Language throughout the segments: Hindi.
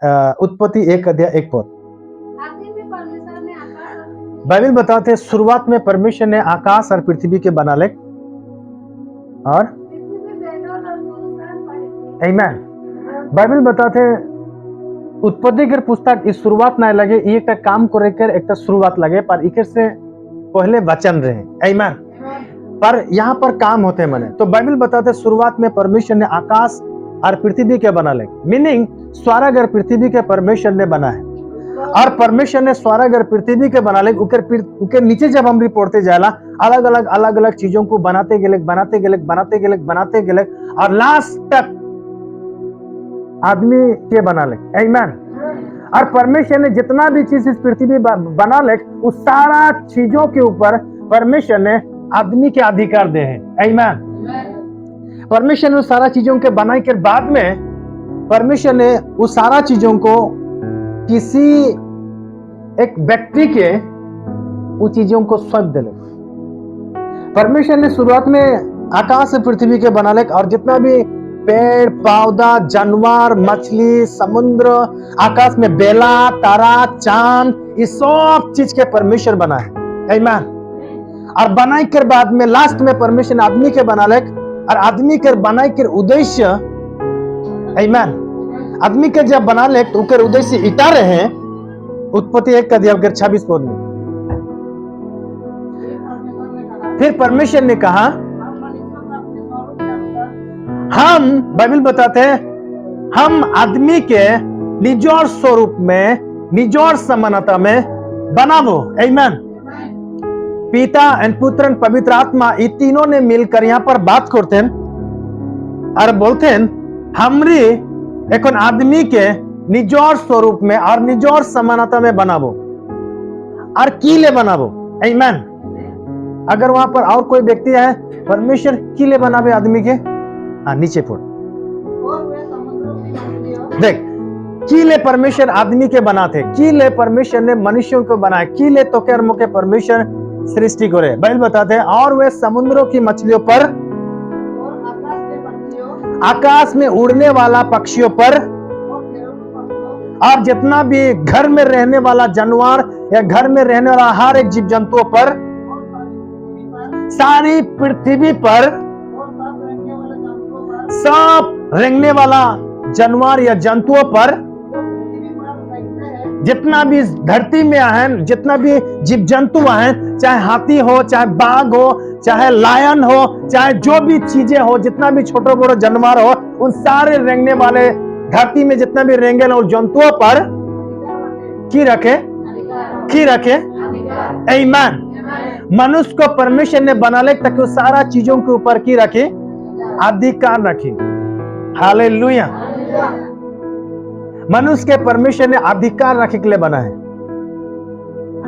उत्पत्ति 1:1 बाइबल बताते हैं शुरुआत में परमेश्वर ने आकाश और पृथ्वी के बना ले और आमीन। बाइबल बताते हैं उत्पत्ति के पुस्तक इस शुरुआत ना लगे ये एक काम को लेकर एक शुरुआत लगे पर इकर से पहले वचन रहे आमीन पर यहाँ पर काम होते हैं मने। तो बाइबल बताते हैं शुरुआत में परमेश्वर ने आकाश और पृथ्वी के बना ले मीनिंग स्वर्ग और पृथ्वी के परमेश्वर ने बना है और परमेश्वर ने स्वर्ग और पृथ्वी के बना ले उके नीचे जब हम पढ़ते जाला अलग अलग चीजों को बनाते गेले और लास्ट तक आदमी के बना ले आमीन। और परमेश्वर ने जितना भी चीज इस पृथ्वी बना ले उस सारा चीजों के ऊपर परमेश्वर ने आदमी के अधिकार दे हैं आमीन। परमेश्वर ने उस सारा चीजों के बनाए के बाद में परमेश्वर ने उस सारा चीजों को किसी एक व्यक्ति के उस चीजों को सौंप दिले। परमेश्वर ने शुरुआत में आकाश पृथ्वी के बना ले और जितना भी पेड़ पौधा जानवर मछली समुद्र आकाश में बेला तारा चांद इस सब चीज के परमेश्वर बना है आमीन। और बनाई के बाद में लास्ट में परमेश्वर ने आदमी के बना ले और आदमी के बनाई के उद्देश्य आमीन। आदमी के जब बना ले तो उनके उद्देश्य इटा रहे हैं उत्पत्ति 1:26 में। फिर परमेश्वर ने कहा हम बाइबल बताते हैं हम आदमी के निजोर स्वरूप में निजोर समानता में बनावो आमीन। पिता एंड पुत्र एंड पवित्र आत्मा ये तीनों ने मिलकर यहाँ पर बात करते हैं और बोलते हैं हमरी एक आदमी के निजोर स्वरूप में और निजोर समानता में बनावो और कीले बनावो आमीन। अगर वहां पर और कोई व्यक्ति है परमेश्वर कीले बनावे आदमी के नीचे फोड़ देख कीले परमेश्वर आदमी के बनाते कीले परमेश्वर ने मनुष्यों को बनाए कीले तो कर्म के परमेश्वर सृष्टि करे। बाइबल बताते हैं और वे समुद्रों की मछलियों पर आकाश में उड़ने वाला पक्षियों पर और जितना भी घर में रहने वाला जानवर या घर में रहने वाला हर एक जीव जंतुओं पर सारी पृथ्वी पर सब रेंगने वाला जानवर या जंतुओं पर जितना भी धरती में है जितना भी जीव जंतु हैं चाहे हाथी हो चाहे बाघ हो चाहे लायन हो चाहे जो भी चीजें हो जितना भी छोटे बड़े जानवर हो उन सारे रेंगने वाले धरती में जितना भी रेंगे उन जंतुओं पर की रखे आमीन। मनुष्य को परमेश्वर ने बना ले ताकि वो सारा चीजों के ऊपर की रखे अधिकार रखे हालेलुया। मनुष्य के परमेश्वर ने अधिकार रखे के लिए बना है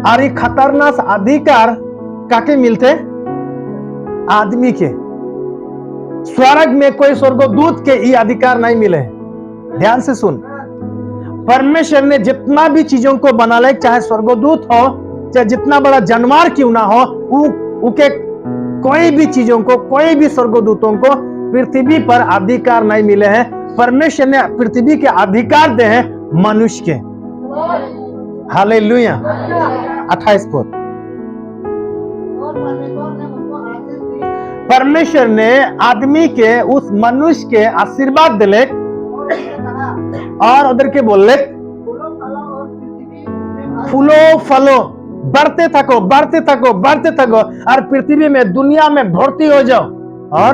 और ये खतरनाक अधिकार काके मिलते आदमी के स्वर्ग में कोई स्वर्गदूत के ये अधिकार नहीं मिले। ध्यान से सुन परमेश्वर ने जितना भी चीजों को बना ले चाहे स्वर्गदूत हो चाहे जितना बड़ा जानवर क्यों ना हो उनके कोई भी चीजों को कोई भी स्वर्गदूतों को पृथ्वी पर अधिकार नहीं मिले हैं। परमेश्वर ने पृथ्वी के अधिकार दे हैं मनुष्य के हालेलुया। 28 पद परमेश्वर ने आदमी के उस मनुष्य के आशीर्वाद दिले और उधर के बोले फूलो फलो बढ़ते थको और पृथ्वी में दुनिया में भर्ती हो जाओ और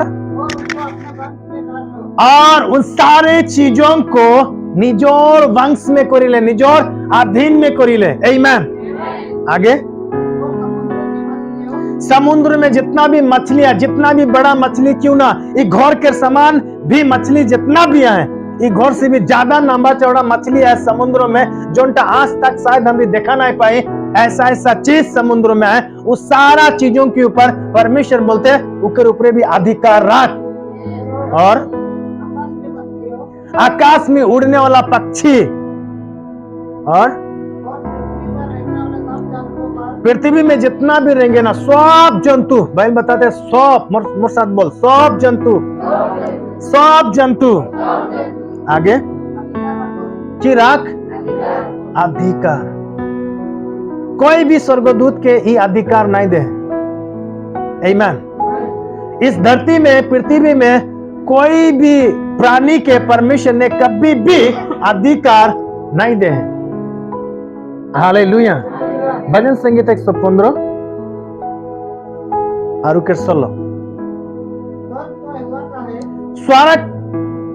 उन सारे चीजों को निजोर वंश में करिले निजोर अधीन में करिले आमीन। आगे समुद्र में जितना भी मछलियां जितना भी बड़ा मछली क्यों ना ये घोर के समान भी मछली जितना भी है ये घोर से भी ज्यादा लंबा चौड़ा मछली है समुद्र में जो आज तक शायद हम देखा नहीं पाए ऐसा चीज समुद्र में है। उस सारा चीजों के ऊपर परमेश्वर बोलते हैं ऊपर ऊपर भी अधिकार रख और आकाश में उड़ने वाला पक्षी और पृथ्वी में जितना भी रहेंगे ना सब जंतु बाइबल बताते हैं सब मोर साथ बोल सब जंतु आगे चिराग अधिकार। कोई भी स्वर्गदूत के ये अधिकार नहीं दे। आमीन। इस धरती में, पृथ्वी में कोई भी प्राणी के परमेश्वर ने कभी भी अधिकार नहीं दे। हालेलुया। भजन संगीत 115 और 16। स्वर्ग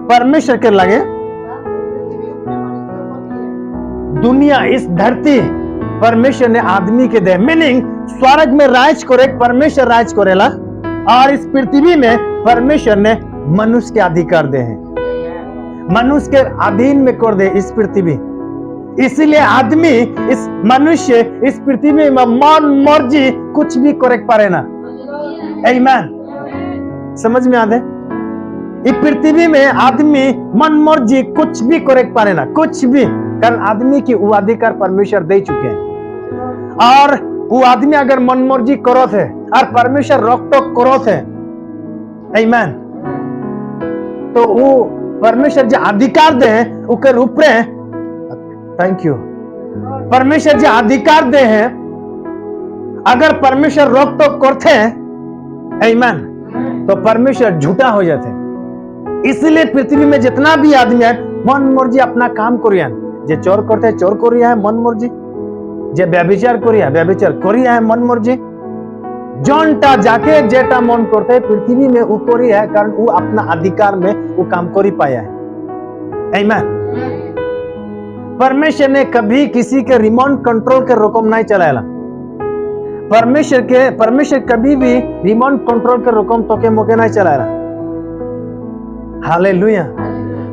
परमेश्वर के लगे, दुनिया इस धरती परमेश्वर ने आदमी के दे। मीनिंग स्वर्ग में राज करे परमेश्वर राज करेला, और इस पृथ्वी में परमेश्वर ने मनुष्य के अधिकार दे हैं, मनुष्य के अधीन में कर दे इस पृथ्वी। इसीलिए आदमी, इस मनुष्य इस पृथ्वी में मन मर्जी कुछ भी करे पारे ना। आमीन। समझ में आते? इस पृथ्वी में आदमी मन मर्जी कुछ भी करे पारे ना, कुछ भी, कारण आदमी की वो अधिकार परमेश्वर दे चुके हैं। और वो आदमी अगर मन मर्जी करो थे और परमेश्वर रोक टोक करो थे, आमीन, तो वो परमेश्वर जो अधिकार दे उके रूप में, थैंक यू, परमेश्वर जो अधिकार दे हैं, अगर परमेश्वर रोक टोक करते हैं, आमीन, तो परमेश्वर झूठा हो जाते। इसलिए पृथ्वी में जितना भी आदमी है मन मर्जी अपना काम करिया। जे चोर करते चोर करिया है मन मर्जी, जे व्यभिचार करिया व्यभिचार करिया है मन मर्जी, जोनटा जाके जेटा मन करते पृथ्वी में वो करिया है, कारण वो अपना अधिकार में वो काम कर पाया है। आमीन। परमेश्वर ने कभी किसी के रिमोट कंट्रोल के हुक्म नहीं चलाया। परमेश्वर कभी भी रिमोट कंट्रोल के हुक्म तो के मौके नहीं चलाया। हालेलुया।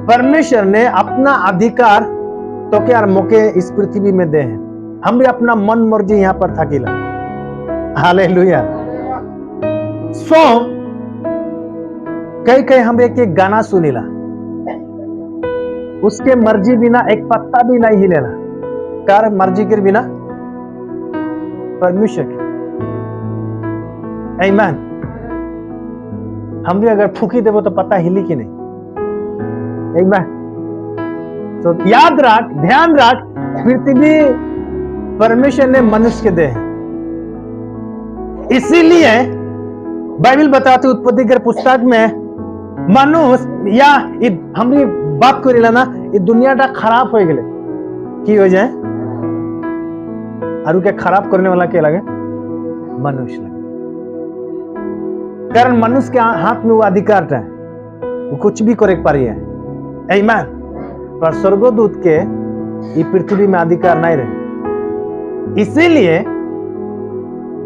परमेश्वर ने अपना अधिकार तो के और मौके इस पृथ्वी में दे हैं। हम भी अपना मन मर्जी यहां पर थाकीला। हालेलुया। सो कई हम एक गाना सुनीला, उसके मर्जी बिना एक पत्ता भी नहीं हिलेला, कार मर्जी के बिना परमेश्वर की। आमीन। हम भी अगर फूकी देवो तो पत्ता हिली कि नहीं? आमीन। तो याद रख, ध्यान रख, पृथ्वी परमेश्वर ने मनुष्य के दे। इसीलिए बाइबल बताती उत्पत्ति के पुस्तक में मनुष्य या हमने बात करेला ना, ये दुनियाटा खराब हो गए की हो जाए, और के खराब करने वाला क्या लगे? मनुष्य लगे। कारण मनुष्य के हाथ में वो अधिकार है, वो कुछ भी करे पा रही है। आमीन। पर स्वर्गदूत के ये पृथ्वी में अधिकार नहीं रहे। इसीलिए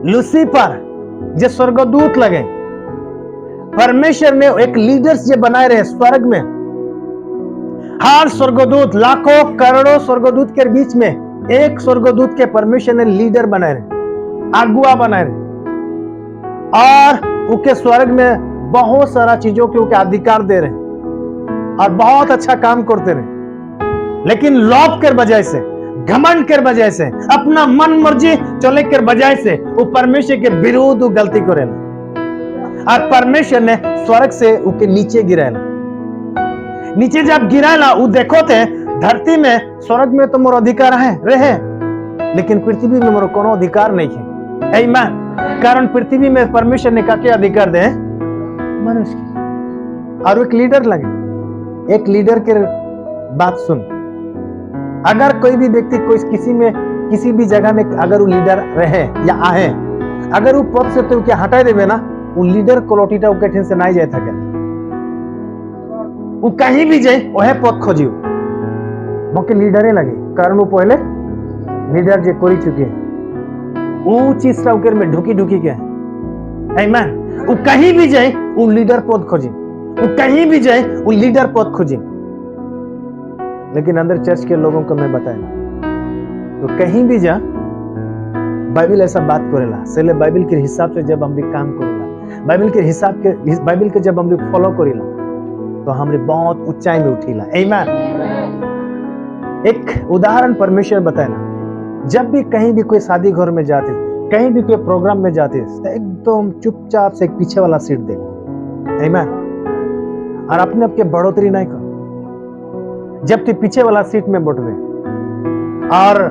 लूसीफर जो स्वर्गदूत लगे, परमेश्वर ने एक लीडर्स जो बनाए रहे स्वर्ग में। हर स्वर्गदूत, लाखों करोड़ों स्वर्गदूत के बीच में एक स्वर्गदूत के परमेश्वर ने लीडर बनाए रहे, अगुआ बनाए रहे, और उनके स्वर्ग में बहुत सारा चीजों के उनके अधिकार दे रहे और बहुत अच्छा काम करते रहे। लेकिन लोभ के वजह से, घमंड के वजह से, अपना मन मर्जी चले के वजह से वो परमेश्वर के विरुद्ध गलती करेला, और परमेश्वर ने स्वर्ग से उनके नीचे गिराला। नीचे जब गिराला, वो देखो थे धरती में, स्वर्ग में तो मोर अधिकार है रहे, लेकिन पृथ्वी में मोर कोनो अधिकार नहीं है। आमीन। कारण पृथ्वी में परमेश्वर ने क्या अधिकार दे? मनुष्य की। और एक लीडर लगे। एक लीडर के बात सुन, अगर कोई भी व्यक्ति किसी भी जगह में अगर वो लीडर रहे या आए, अगर वो पद से तो क्या हटा देवे ना, वो लीडर कोलोटीटा उकेठन से नहीं जाए थके, वो कहीं भी जाए वह पद खोजियो मौके लीडरे लगे, कारण वो पहले लीडर जे कोई चुके वो चीज उकर में ढुकी के। आमीन। वो कहीं भी जाए वो लीडर पद खोजे, वो कहीं भी जाए वो लीडर पद खोजे। लेकिन अंदर चर्च के लोगों को मैं बताया, तो कहीं भी जा, बाइबल ऐसा बात करेला, सेले बाइबल के हिसाब से जब हम भी काम करेला, बाइबल के जब हम भी फॉलो करेला, तो हमरे बहुत ऊंचाई में उठीला। आमीन। एक उदाहरण परमेश्वर बताया, जब भी कहीं भी कोई शादी घर में जाते, कहीं भी कोई प्रोग्राम में जाते, तो एकदम चुपचाप से पीछे वाला सीट दे। आमीन। और अपने आपके बढ़ोतरी नहीं कर, जब तू पीछे वाला सीट में बैठ गए और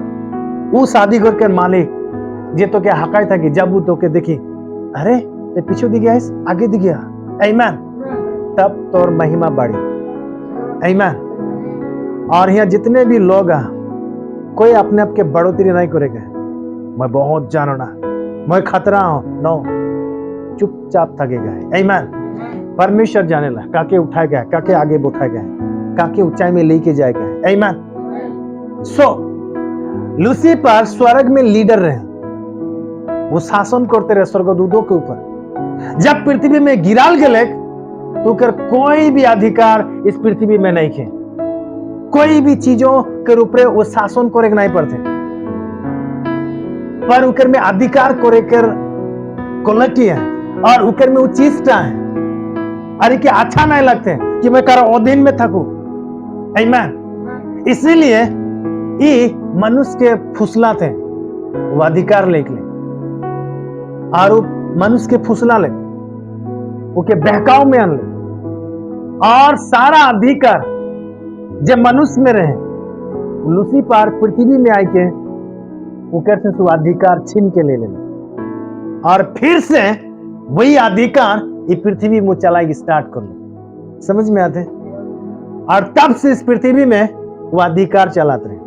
वो शादी घर के मालिक जे तो क्या हकाई था कि जब वो तो के देखी, अरे ये पीछे दिख गया है, आगे दिख गया, आमीन, तब तोर महिमा बढ़ी, आमीन। और यहाँ जितने भी लोग हैं, कोई अपने आप के बढ़ोतरी नहीं करेगा, मैं बहुत जानना, मैं खतरा हूं, नो, चुपचाप थकेगा, आमीन। परमेश्वर जाने ला काके उठाएगा, काके आगे बैठाएगा, काके ऊंचाई में लेके जाएगा, आमीन। सो लूसीफर स्वर्ग में लीडर रहे, वो शासन करते रहे स्वर्गदूतों के ऊपर। जब पृथ्वी में गिराल गए तो कर कोई भी अधिकार इस पृथ्वी में नहीं थे, कोई भी चीजों के ऊपर वो शासन करे नहीं पड़ते, पर उकर में अधिकार करे कर क्वालिटी है और उकर में वो चीजटा है, अरे कि अच्छा नहीं लगते कि मैं कर अधीन में थकू, आमीन। इसीलिए ये मनुष्य के फुसला थे, वो अधिकार लेके ले और वो मनुष्य के फुसला ले ओके बहकाव में आन ले और सारा अधिकार जब मनुष्य में रहे, लूसीफर पृथ्वी में आके उकर से अधिकार छीन के ले और फिर से वही अधिकार ये पृथ्वी में चलाएगी, स्टार्ट कर ले, समझ में आते। और तब से इस पृथ्वी में वो अधिकार चलाते रहे।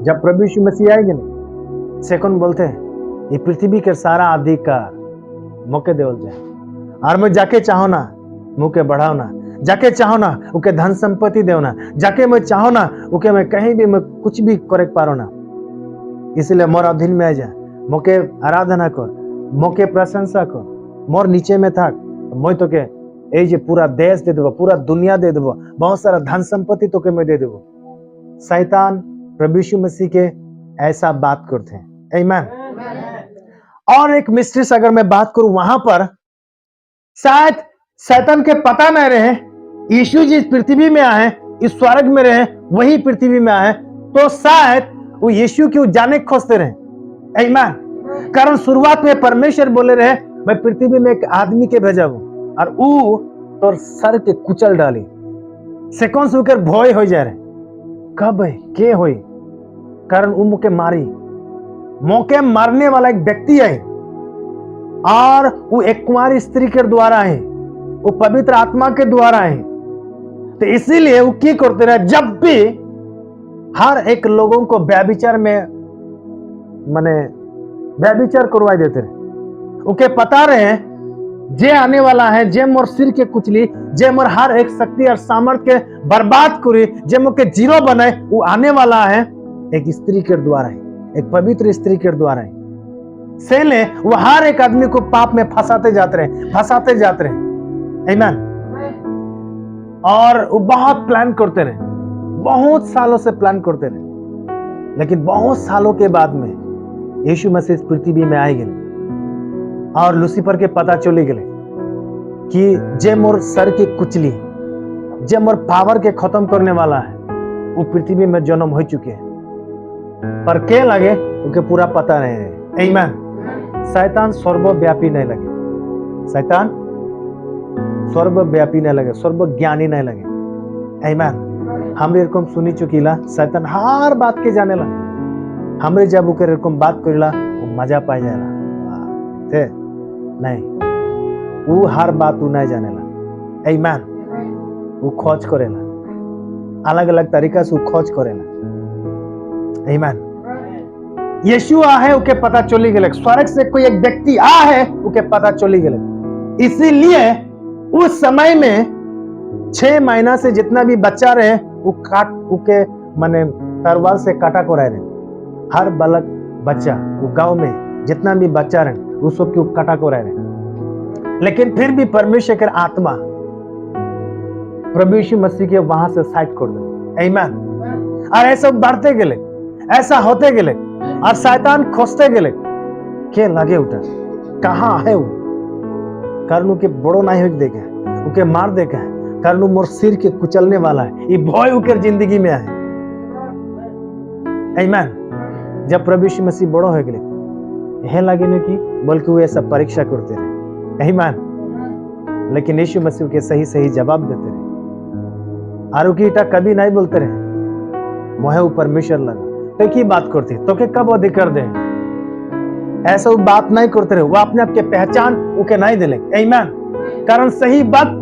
जब प्रभु यीशु मसीह आएंगे ना, सेकंड बोलते हैं ये पृथ्वी के सारा अधिकार मौके देवल जाए और मैं जाके चाहो ना मुके बढ़ाओ ना, जाके चाहो ना उके धन संपत्ति देव ना, जाके मैं चाहो ना उके मैं कहीं भी मैं कुछ भी करे पारो ना, इसलिए मोर अधीन में आ जा, मोके आराधना कर, मोके प्रशंसा कर, मोर नीचे में था मैं तो के ए जे पूरा देश दे देबो, पूरा दुनिया दे देबो, बहुत सारा धन संपत्ति तो के मैं दे देबो। शैतान प्रभु यीशु मसीह के ऐसा बात करते हैं, आमीन। और एक मिस्ट्री अगर मैं बात करूं, वहां पर शायद शैतान के पता नहीं रहे यीशु जी पृथ्वी में आए, इस स्वर्ग में रहे, वही पृथ्वी में आए, तो शायद वो यीशु क्यों जाने खोजते रहे, आमीन। कारण शुरुआत में परमेश्वर बोले रहे मैं पृथ्वी में एक आदमी के भेजा हूं और वो तो सर के कुचल डाली, सेकंड से होकर भय हो जा रहे, कब है के होई, कारण वो मुके मारी, मौके मारने वाला एक व्यक्ति है और वो एक कुमारी स्त्री के द्वारा है, वो पवित्र आत्मा के द्वारा है। तो इसीलिए वो क्या करते रहे, जब भी हर एक लोगों को व्यभिचार में माने व्यभिचार करवाई देते रहे, उनके पता रहे जे आने वाला है, जे मोर सिर के कुचली, जे मोर हर एक शक्ति और सामर्थ्य के बर्बाद करी, जे मोके जीरो बनाए, वो आने वाला है एक स्त्री के द्वारा है, एक पवित्र स्त्री के द्वारा है। सेले वो हर एक आदमी को पाप में फंसाते जाते रहे, फंसाते जाते रहे, आमीन। और वो बहुत प्लान करते रहे, बहुत सालों से प्लान करते रहे, लेकिन बहुत सालों के बाद में यीशु मसीह इस पृथ्वी में आए गए और लूसीफर के पता चले गए कि जे मोर सर की कुचली, जे मोर पावर के खत्म करने वाला है, वो पृथ्वी में जन्म हो चुके हैं, पर के लगे उनके पूरा पता नहीं है, आमीन। शैतान सर्वव्यापी नहीं लगे, शैतान सर्वव्यापी नहीं लगे, सर्वज्ञानी नहीं लगे, आमीन। हमरे एरकम सुनी चुकीला, शैतान हर बात के जाने ला, हमरे जब उके एरकम बात करेला वो मजा पाई जाएला, थे नहीं, वो हर बात वो नहीं जानेला, आमीन। वो खोज करेला, अलग अलग तरीका से वो खोज करेला, आमीन। यीशु आ है उके पता चली गए, स्वर्ग से कोई एक व्यक्ति आ है उके पता चली गए। इसीलिए उस समय में 6 महीना से जितना भी बच्चा रहे वो काट उके माने तरवार से काटा को रहे, हर बालक बच्चा वो गांव में जितना भी बच्चा रहे वो सब क्यों काटा को रहे। लेकिन फिर भी परमेश्वर के आत्मा प्रभु यीशु मसीह के वहां से साइड कर दे, आमीन। और ऐसा बढ़ते गए, ऐसा होते गए और शैतान खोजते गए के लगे उठा कहाँ है वो, कारण के बड़ो नहीं हो देखे, उके मार देखे, कारण मोर सिर के कुचलने वाला है, ये भय उके जिंदगी में आए, आमीन। जब प्रभु यीशु मसीह बड़ो हो गए यह लगे न कि बल्कि वो ऐसा परीक्षा करते रहे, आमीन। लेकिन यीशु मसीह के सही सही जवाब देते रहे, आरु की ईटा कभी नहीं बोलते रहे मोहे ऊ परमेश्वर लगा तो की बात करती तो के कब अधिकार दे ऐसा वो बात नहीं करते रहे। वो अपने आप के पहचान उके नहीं दिले आमीन। कारण सही वक्त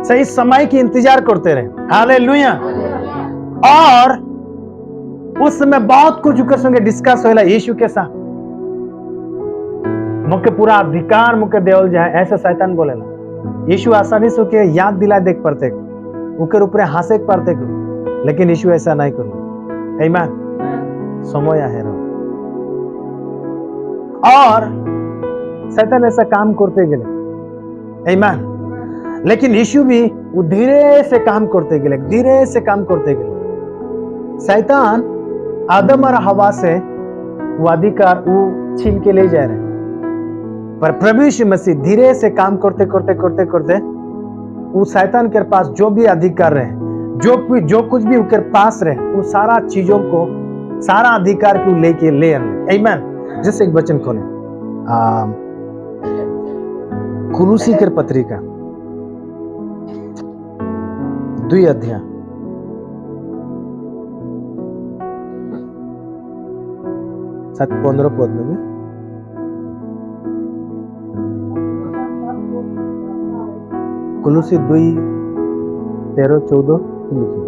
सही समय की इंतजार करते रहे। हालेलुया। और उस समय बहुत कुछ उनके संगे डिस्कस होला यीशु के साथ। मुके पूरा अधिकार मुके देवल जाए ऐसा शैतान बोलेला। यीशु आसानी से उके याद दिला देख पड़ते उनके ऊपर हंसे पड़ते लेकिन यीशु ऐसा नहीं कर आमीन। समय है और शैतान ऐसा काम करते गए आमीन। लेकिन यीशु भी वो धीरे से काम करते गए, धीरे से काम करते गए। शैतान आदम और हवा से वो अधिकार वो छीन के ले जा रहे, पर प्रभु यीशु मसीह धीरे से काम करते करते करते करते वो शैतान के पास जो भी अधिकार रहे, जो कुछ भी उनके पास रहे, वो सारा चीजों को सारा अधिकार को लेके ले आए आमीन। जैसे एक वचन खोले कुलुसी के पत्रिका 2 अध्याय 15 पद में कुलुसी 2:13-14 लिखिए।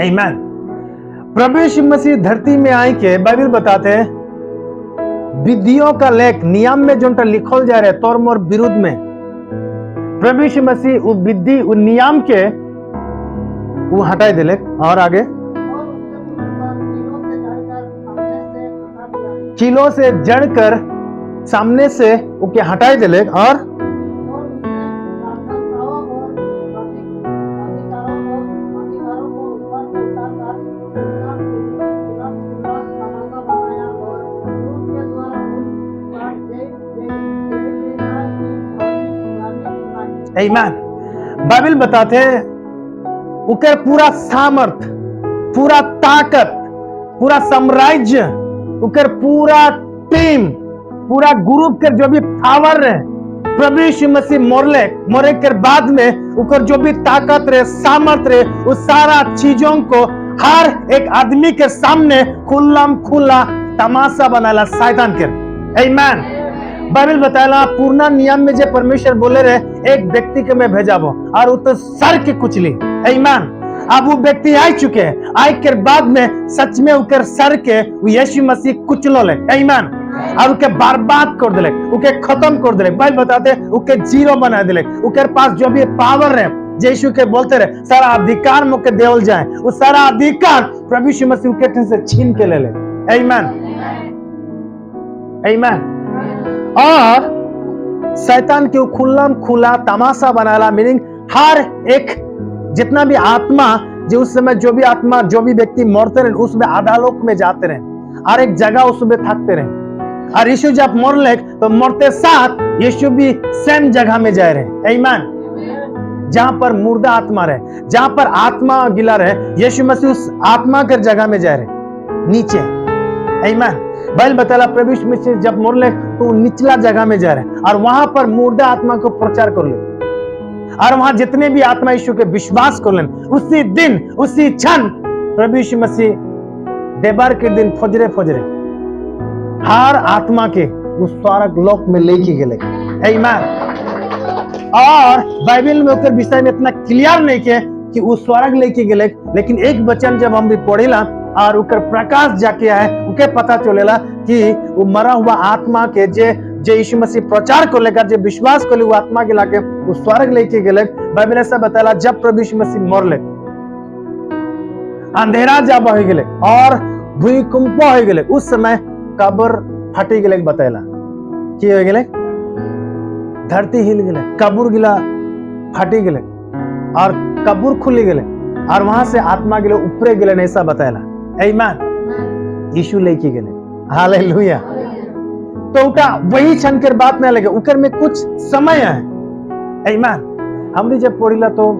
आमीन। प्रभु यीशु मसीह धरती में आए के बाइबल बताते हैं विधियों का लेख नियम में जो लिखल जा रहे तोर मोर विरुद्ध में प्रभु यीशु मसीह वो विधि वो नियम के वो हटाई दिले और आगे किलो से जड़कर सामने से उके हटाई दिले और आमीन। बाइबल बताते हैं उकर पूरा सामर्थ, पूरा ताकत, पूरा साम्राज्य, उकर पूरा टीम, पूरा ग्रुप के जो भी पावर है प्रभु यीशु मसीह मोरे के बाद में उकर जो भी ताकत रहे सामर्थ रहे उस सारा चीजों को हर एक आदमी के सामने खुला तमाशा बनाला शैतान के आमीन। बाइबल बताया पूर्णा नियम में जो परमेश्वर बोले रहे एक व्यक्ति के मैं भेजाबो और वो तो सर के कुचली आमीन। अब वो व्यक्ति आ चुके हैं, आए के बाद में सच में उकर सर के यीशु मसीह कुचलो ले आमीन और उके बर्बाद कर दिले, उके खत्म कर दिले। बाइबल बताते उके जीरो बना दिले। उके पास जो भी पावर है यीशु के बोलते रहे सारा अधिकार मुके देवल जाए, वो सारा अधिकार प्रभु यीशु मसीह के से छीन के ले आमीन आमीन। और शैतान के खुला तमाशा बनाला मीनिंग हर एक जितना भी आत्मा जो उस समय जो भी आत्मा जो भी व्यक्ति मरते रहे उसमें आधालोक में जाते रहे और एक जगह उसमें थकते रहे। और यीशु जब मरले तो मरते साथ यीशु भी सेम जगह में जा रहे आमीन। जहां पर मुर्दा आत्मा रहे, जहां पर आत्मा गिला रहे, यीशु मसीह उस आत्मा के जगह में जा रहे नीचे आमीन। बाइबल बताला प्रभु यीशु मसीह जब मरले तो निचला जगह में जा रहे और वहां पर मुर्दा आत्मा को प्रचार कर ले और वहां जितने भी आत्मा यीशु के विश्वास कर लें उसी दिन उसी क्षण प्रभु यीशु मसीह देवार के दिन फजरे हर आत्मा के उस स्वर्ग लोक में लेके गए आमीन। और बाइबल में उसके विषय में इतना क्लियर नहीं किया कि वो स्वर्ग लेके गए, लेकिन एक वचन जब हम भी पढ़ेला और उकर प्रकाश जाके आए उके पता चलेला कि वो मरा हुआ आत्मा के जे यीशु मसीह प्रचार को लेकर जे विश्वास को ले वो आत्मा के लाके वो स्वर्ग लेके गए। बाइबल ऐसा बताला जब प्रभु यीशु मसीह मरले अंधेरा जब हो गए और भूकंप हो गए उस समय कब्र फटी गए बताला की हो गए धरती हिल गए कब्र गिला फटी गए और कब्र खुली गए और वहां से आत्मा गए ऊपरे गए ऐसा बताला आमीन। यीशु लेके गए हालेलुया। तो उका वही क्षण के बात नहीं लगे उकर में कुछ समय है आमीन। हमने जब पढ़िला तो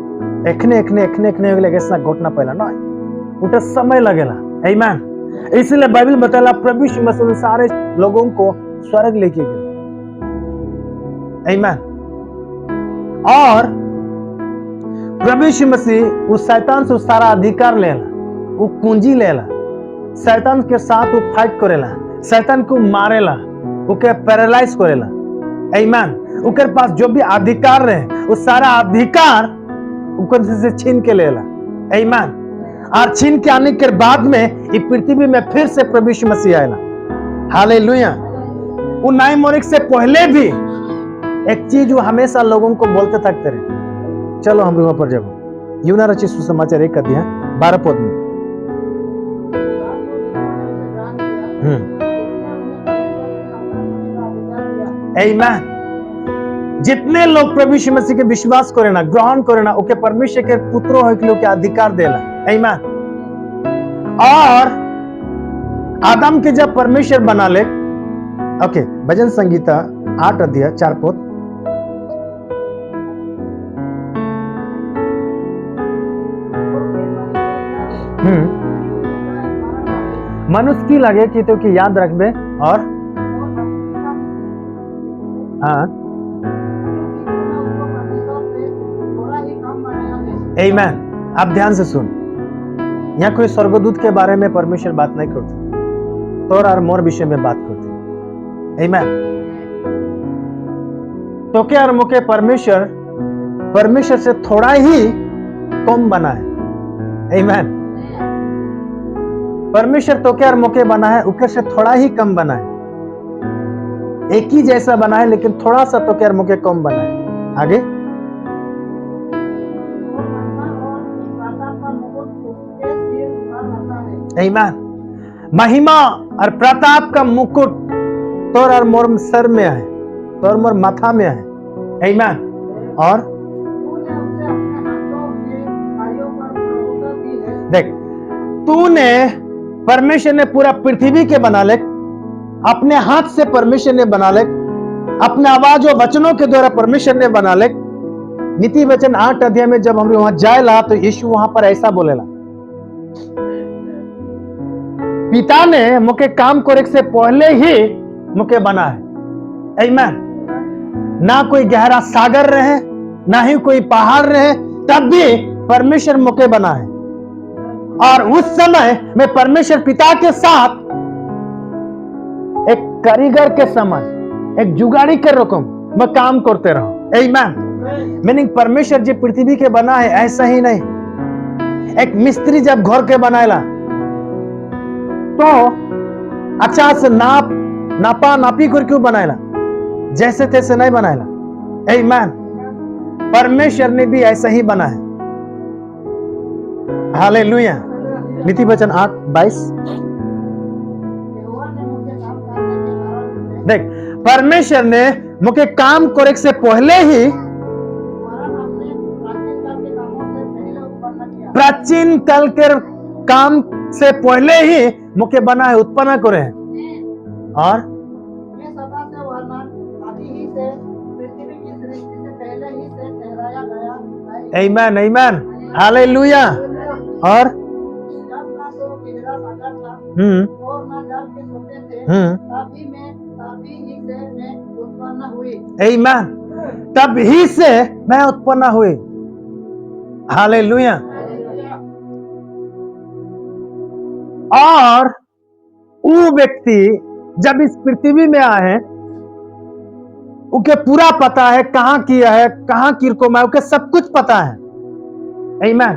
एखने एखने एखने एखने लगेगा घटना पहला ना उठे समय लगेला। आमीन। इसलिए बाइबल बताला प्रभु यीशु मसीह ने सारे लोगों को स्वर्ग लेके गए। आमीन। और प्रभु यीशु मसीह उस शैतान से सारा अधिकार लेला, वो कुंजी लेला, शैतान के साथ वो फाइट करेला, शैतान को मारेला, उके पैरालाइज करेला। आमीन। उनके पास जो भी अधिकार रहे वो सारा अधिकार उनके से छीन के लेला। आमीन। और छीन के आने के बाद में ये पृथ्वी में फिर से प्रभु यीशु मसीह आएला। हालेलुया। वो नए मोनिक से पहले भी एक चीज वो हमेशा लोगों को बोलते थकते रहे। चलो हम वहां पर जब यूना रचित सुसमाचार 1 अध्याय 12 पद में आमीन। जितने लोग प्रभु यीशु मसीह के विश्वास करे ना, ग्रहण करे ना, ओके परमेश्वर के पुत्रों होय के लोग के अधिकार देला। आमीन। और आदम के जब परमेश्वर बना ले, ओके, भजन संगीता 8 अध्याय 4 पद। मनुष्य की लगे कि तो की याद रखबे और हाँ आमीन। आप ध्यान से सुन, यहाँ कोई स्वर्गदूत के बारे में परमेश्वर बात नहीं करते, तोर और मोर विषय में बात करते। आमीन। तो क्या और मुके परमेश्वर से थोड़ा ही कम बना है। आमीन। परमेश्वर तो क्या और मुके बना है, उके से थोड़ा ही कम बना है। एक ही जैसा बना है लेकिन थोड़ा सा तो क्या और मुके कम बना है। आगे आमीन। महिमा और प्रताप का मुकुट तोर और मोर सर में है, तोर मोर माथा में है। आमीन। और देख, तूने परमेश्वर ने पूरा पृथ्वी के बना ले, अपने हाथ से परमेश्वर ने बना ले, अपने आवाज और वचनों के द्वारा परमेश्वर ने बना ले। नीति वचन 8 अध्याय में जब हम वहां जाएला तो यीशु वहां पर ऐसा बोलेला, पिता ने मुके काम करे से पहले ही मुके बना है। आमीन। ना कोई गहरा सागर रहे, ना ही कोई पहाड़ रहे, तब भी परमेश्वर मुके बना है। और उस समय मैं परमेश्वर पिता के साथ एक कारीगर के समझ, एक जुगाड़ी के रकम मैं काम करते रहूं। आमीन। मीनिंग परमेश्वर जो पृथ्वी के बना है ऐसा ही नहीं। एक मिस्त्री जब घर के बनाएला तो अच्छा से नापा नापी कर क्यों बनाएला, जैसे तैसे नहीं बनाएला। आमीन। परमेश्वर ने भी ऐसा ही बना है। हालेलुया। नीति वचन 8:22। देख, परमेश्वर ने मुके काम करे से पहले ही प्राचीन काल के काम से पहले ही मुके बना है, उत्पन्न करे हैं। और आमीन। आमीन। हालेलुया। और आमीन। तब ही से मैं उत्पन्न हुई। हालेलुया। और वो व्यक्ति जब इस पृथ्वी में आए हैं, उके पूरा पता है कहां किया है, कहां किरको है, उके सब कुछ पता है। आमीन।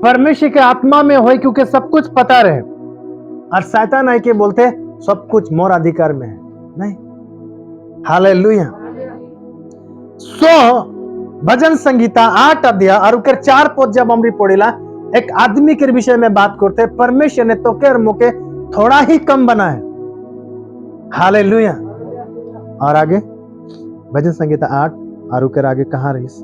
परमेश्वर के आत्मा में हो क्योंकि सब कुछ पता रहे। और शैतान आके बोलते सब कुछ मोर अधिकार में है, नहीं। हालेलुया। सो भजन संगीता 8 अध्याय और 4 पद जब हम पढ़ेला, एक आदमी के विषय में बात करते, परमेश्वर ने तोके और मोके थोड़ा ही कम बना है। हालेलुया। और आगे भजन संगीता 8 और आगे कहां रहीस?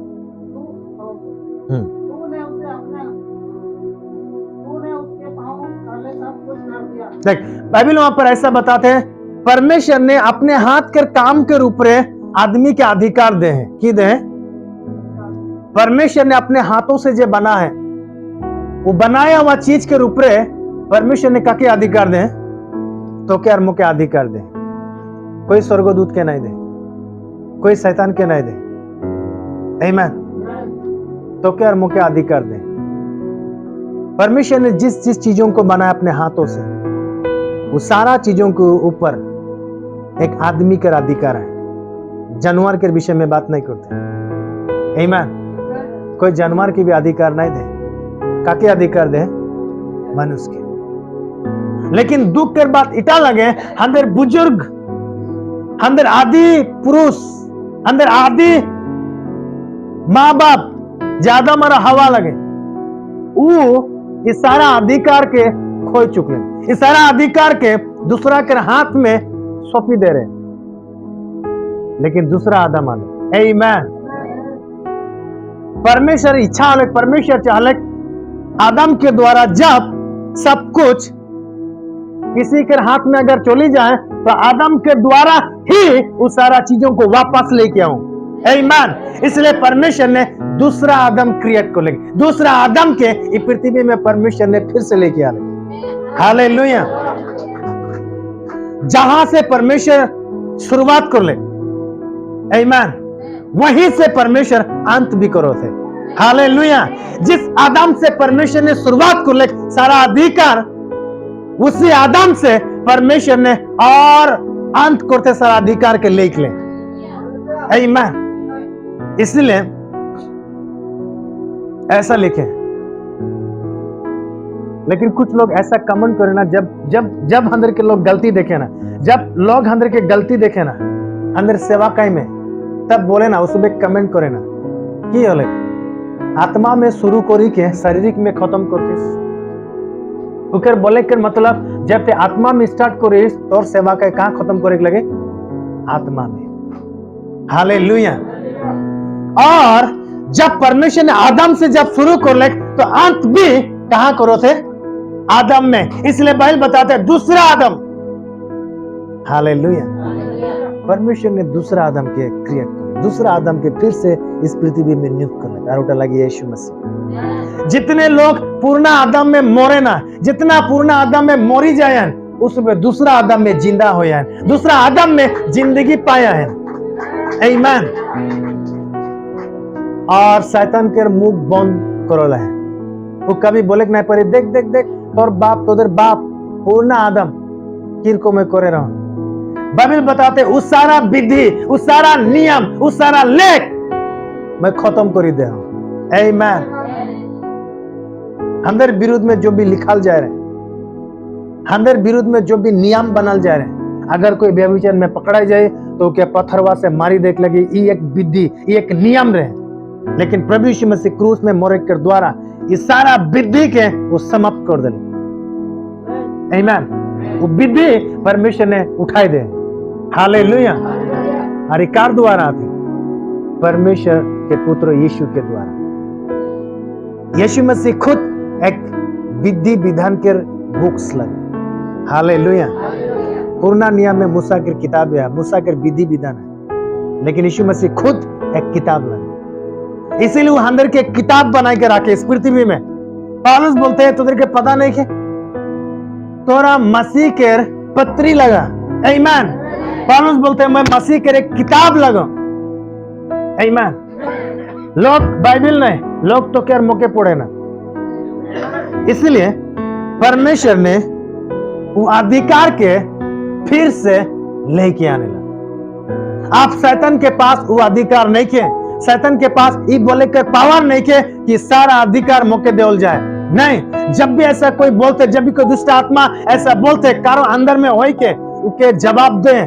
देख, बाइबल वहां पर ऐसा बताते हैं, परमेश्वर ने अपने हाथ के काम के रूप में आदमी के अधिकार दे हैं। की दे हैं? परमेश्वर ने अपने हाथों से जो बना है, वो बनाया हुआ चीज के ऊपर परमेश्वर ने काके अधिकार दे, तो क्या मुके अधिकार दे। कोई स्वर्गदूत के नहीं दे, कोई शैतान के नहीं दे। आमीन। तो क्या मुके अधिकार दे। परमेश्वर ने जिस जिस चीजों को बनाया अपने हाथों से, वो सारा चीजों के ऊपर एक आदमी का अधिकार है। जानवर के विषय में बात नहीं करते। आमीन। कोई जानवर की भी अधिकार नहीं दे, काके अधिकार दे, मनुष्य के। लेकिन दुख के बात इटा लगे, अंदर बुजुर्ग, अंदर आदि पुरुष, अंदर आदि माँ बाप ज्यादा मरा हवा लगे, वो इस सारा अधिकार के खोई चुके, इस सारा अधिकार के दूसरा के हाथ में सौंपी दे रहे। लेकिन दूसरा आदम आले। आमीन। परमेश्वर इच्छा है, परमेश्वर चाहे आदम के द्वारा जब सब कुछ किसी के हाथ में अगर चली जाए, तो आदम के द्वारा ही उस सारा चीजों को वापस लेके आऊं। आमीन। इसलिए परमेश्वर ने दूसरा आदम क्रिएट को लेके, दूसरा आदम के इस पृथ्वी में परमेश्वर ने फिर से लेके आ लगे। हालेलुया। जहां से परमेश्वर शुरुआत कर ले, आमीन, वहीं से परमेश्वर अंत भी करो थे। हालेलुया। जिस आदम से परमेश्वर ने शुरुआत कर ले सारा अधिकार, उसी आदम से परमेश्वर ने और अंत करते सारा अधिकार के लेख ले। आमीन। इसलिए ऐसा लिखे। लेकिन कुछ लोग ऐसा कमेंट करे ना, जब अंदर के लोग गलती देखे ना, जब लोग अंदर के गलती देखे ना, अंदर सेवा काई में, तब बोले ना, उसमें कमेंट करे ना कि होले आत्मा में शुरू करी के शारीरिक में खत्म करतीस। उकर बोले के मतलब जब ते आत्मा में स्टार्ट करिस तो सेवा का कहां खत्म करे के लगे, आत्मा में। हालेलुया। और जब परमेश्वर ने आदम से जब शुरू कर ले, तो अंत भी कहां करो थे, आदम में। इसलिए बाइबल बताते हैं दूसरा आदम। हालेलुया। परमेश्वर ने दूसरा आदम के क्रिएट कर, दूसरा आदम के फिर से इस पृथ्वी में नियुक्त कर लगा। और लगी यीशु मसीह। जितने लोग पूर्णा आदम में मोरे ना, जितना पूर्णा आदम में मोरी जाए, उसमें दूसरा आदम में जिंदा हो जाए, दूसरा आदम में जिंदगी पाया है। आमीन। और शैतान के मुंह बंद करोला है, वो कभी बोले नहीं पड़े, देख देख देख तोर बाप, तोदर बाप पूर्णा आदम किरको में करे रहो। बाइबल बताते उस सारा विधि, उस सारा नियम, उस सारा लेख मैं खत्म कर दे। आमीन। अंदर विरुद्ध में जो भी लिखल जा रहे, अंदर विरुद्ध में जो भी नियम बनल जा रहे, अगर कोई व्यभिचार में पकड़ा जाए तो क्या पत्थरवा से मारी देख लगी, ये एक विधि, ये एक नियम रहे। लेकिन प्रभु यीशु मसीह क्रूस में मरे के द्वारा इस सारा विधि के वो समाप्त कर दिले। आमीन। वो विधि परमेश्वर ने उठाई दे। हालेलुया। और कार द्वारा आती परमेश्वर के पुत्र यीशु के द्वारा। यीशु मसीह खुद एक विधि विधान के बुक्स लगे। हालेलुया। पुराना नियम में मूसा की किताब है, मूसा के विधि विधान है, लेकिन यीशु मसीह खुद एक किताब लगे। इसीलिए वो अंदर के किताब बना के रखे इस पृथ्वी में। पौलुस बोलते हैं तुझे के पता नहीं के तोरा मसीह के पत्री लगा। आमीन। पौलुस बोलते हैं मैं मसीह के एक किताब लगा। आमीन। लोग बाइबल नहीं, लोग तो क्या मौके पड़े ना। इसलिए परमेश्वर ने वो अधिकार के फिर से लेके आने लगा। आप शैतान के पास वो अधिकार नहीं के, शैतान के पास ये बोले के पावर नहीं के कि सारा अधिकार मौके देवल जाए। नहीं, जब भी ऐसा कोई बोलते, जब भी कोई दुष्ट आत्मा ऐसा बोलते, कारण अंदर में हो के उके जवाब दे,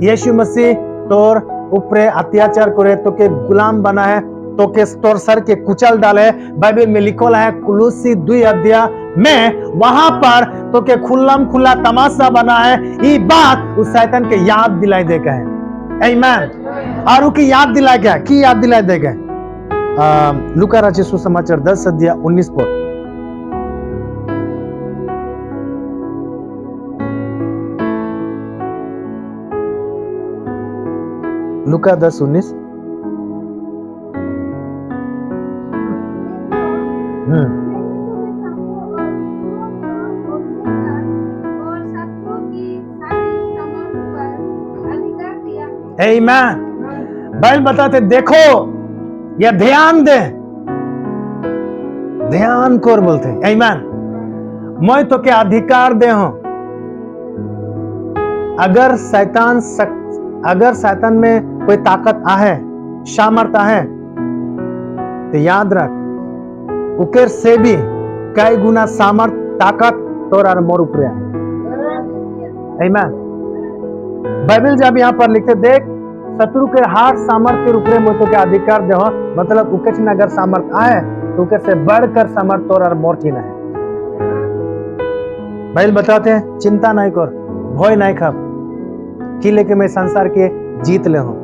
यीशु मसीह तोर ऊपर अत्याचार करे, तो के गुलाम बना है, तो के तोर सर के कुचल डाले। बाइबल में लिखल है कुलुसी 2 अध्याय में, वहां पर तो के खुल्लम खुल्ला तमाशा बना है। ये बात उस शैतान के याद दिलाई देगा है। आमीन। और उनकी याद दिलाए गया, की याद दिलाए देगा। लूका रचित सुसमाचार 10 अध्याय 19 पद। लूका 10:19। आमीन। बाइबल बताते देखो या ध्यान दे, ध्यान कर बोलते आमीन। मैं तो क्या अधिकार दे हूं। अगर शैतान में कोई ताकत आहे, सामर्थ आहे, तो याद रख उकेर से भी कई गुना सामर्थ ताकत तोर और मोर ऊपर है। आमीन। बाइबल जब यहाँ पर लिखते देख शत्रु के हार सामर्थ के ऊपर मैं तो क्या अधिकार दे हो, मतलब उकेच में अगर सामर्थ आए तो उके से बढ़कर सामर्थ तोर और मोर की है। बाइबल बताते हैं चिंता नहीं कर, भय नहीं खा, कि लेके मैं संसार के जीत ले हूं।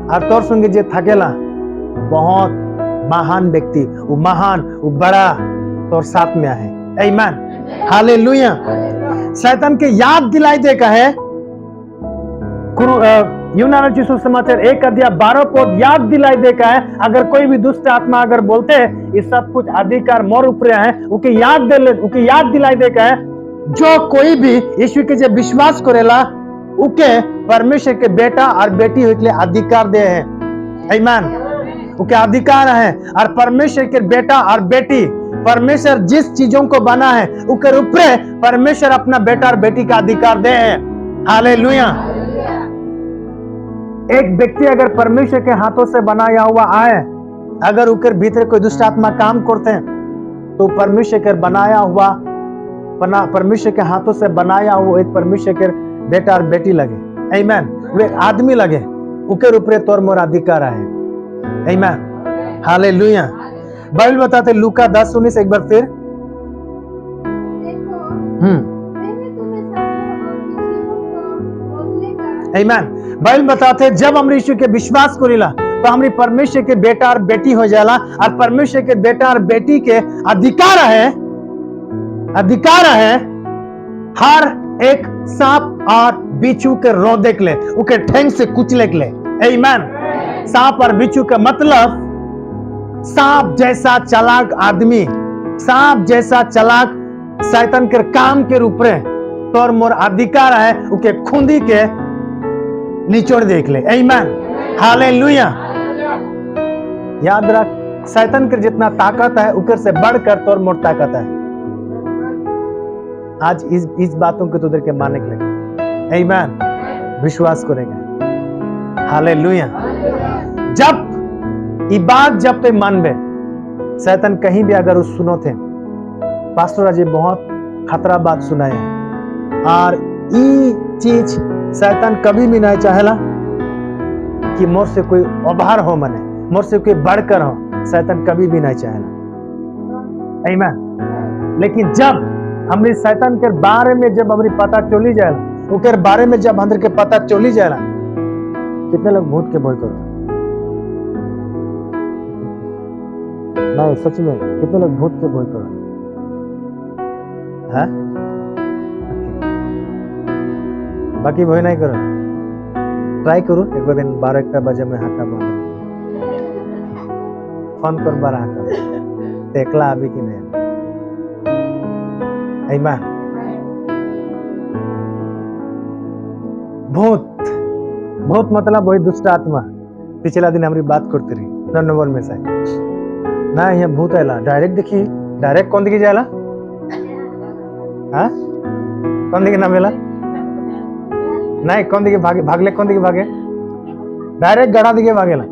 और तोर संगे जे थकेला बहुत महान व्यक्ति, वो महान वो बड़ा तोर साथ में है। आमीन। हालेलुया। शैतान के याद दिलाई दे का है यूनानी यीशु समाचार 1:12 याद दिलाई दे का है। अगर कोई भी दुष्ट आत्मा अगर बोलते हैं ये सब कुछ अधिकार मोर ऊपर है, उके याद दिलाई दे का है जो कोई भी यीशु के जब विश्वास करेला उके परमेश्वर के बेटा और बेटी होने के लिए अधिकार दे है। आमीन। उके अधिकार है और परमेश्वर के बेटा और बेटी परमेश्वर जिस चीजों को बना है उके ऊपर परमेश्वर अपना बेटा और बेटी का अधिकार दे है। हालेलुया। एक व्यक्ति अगर परमेश्वर के हाथों से बनाया हुआ आए, अगर उनके भीतर कोई दुष्ट आत्मा काम करते हैं तो परमेश्वर के हाथों से बनाया हुआ एक परमेश्वर के बेटा और बेटी लगे। आमीन। वे आदमी लगे उनके ऊपर तोर मोर अधिकार है। आमीन। हालेलुया। बाइबल बताते लूका 10:19 एक बार फिर। आमीन। बाइबल बताते जब हम यीशु के विश्वास करेला तो हमारी परमेश्वर के बेटा और बेटी हो जाला और परमेश्वर के बेटा और बेटी के अधिकार है हर एक सांप और बिच्छू के रो देख ले, उके ठेंग से कुचले ले। आमीन। सांप और बिच्छू का मतलब सांप जैसा चालाक आदमी, सांप जैसा चालाक शैतान के काम के रूप में तोर मोर अधिकार है उके खुंदी के निचोड़ देख ले। आमीन। हालेलुया। याद रख शैतान के जितना ताकत है उकर से बढ़कर तोर मोर ताकत है। आज इस बातों को तुझे के मानने के लिए आमीन विश्वास करेंगे। हालेलुया। जब ते मन में शैतान कहीं भी अगर उस सुनो थे पास्टर जी बहुत खतरा बात सुनाए हैं और ये चीज शैतान कभी भी नहीं चाहेला कि मोर से कोई उभार हो, मने मोर से कोई बढ़कर हो, शैतान कभी भी नहीं चाहेला। आमीन। लेकिन जब हमरे शैतान के बारे में जब हमरे पता चली जाएला, उनके बारे में जब हमरे के पता चली जाएला, कितने लोग भूत के भय करते नहीं, सच में कितने लोग भूत के भय करते हैं? बाकी भय नहीं करो, ट्राई करो एक दिन 12-1 बजे में हाका बंद फोन कर 12 हाका देखला अभी कि नहीं। आमीन। भूत मतलब वही दुष्ट आत्मा। पिछला दिन हमारी बात करते रही 9 नंबर में से ना यहाँ भूत आयला डायरेक्ट देखी, डायरेक्ट कौन दिखे जायला? हाँ कौन दिखे ना मिला नहीं, कौन दिखे भागले कौन दिखे भागे? डायरेक्ट गड़ा दिखे भागेला।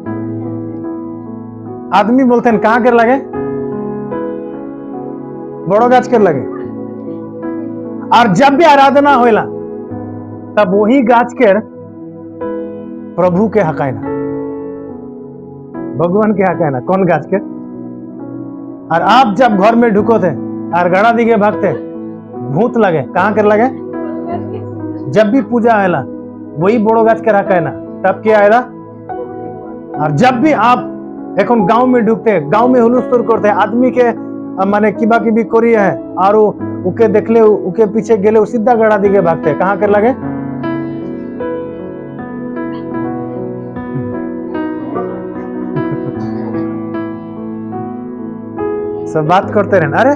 आदमी बोलते हैं कहाँ कर लगे? बड़ो गाछ कर लगे। और जब भी आराधना होइला तब वही गाछ के प्रभु के हकायना, भगवान के हकायना। कौन गाछ के? और आप जब घर में ढुको थे और गड़ा दिखे भागते, भूत लगे कहाँ कर लगे? जब भी पूजा आयला वही बड़ो गाछ के हकायना, तब क्या आयला? और जब भी आप एक गांव में ढुकते, गांव में हुलूस्तुर करते, आदमी के माने किबा किबी करी है और उके देखले उके पीछे गेले सीधा गड़ा दिखे भागते, कहाँ कर लगे? सब बात करते रहना। अरे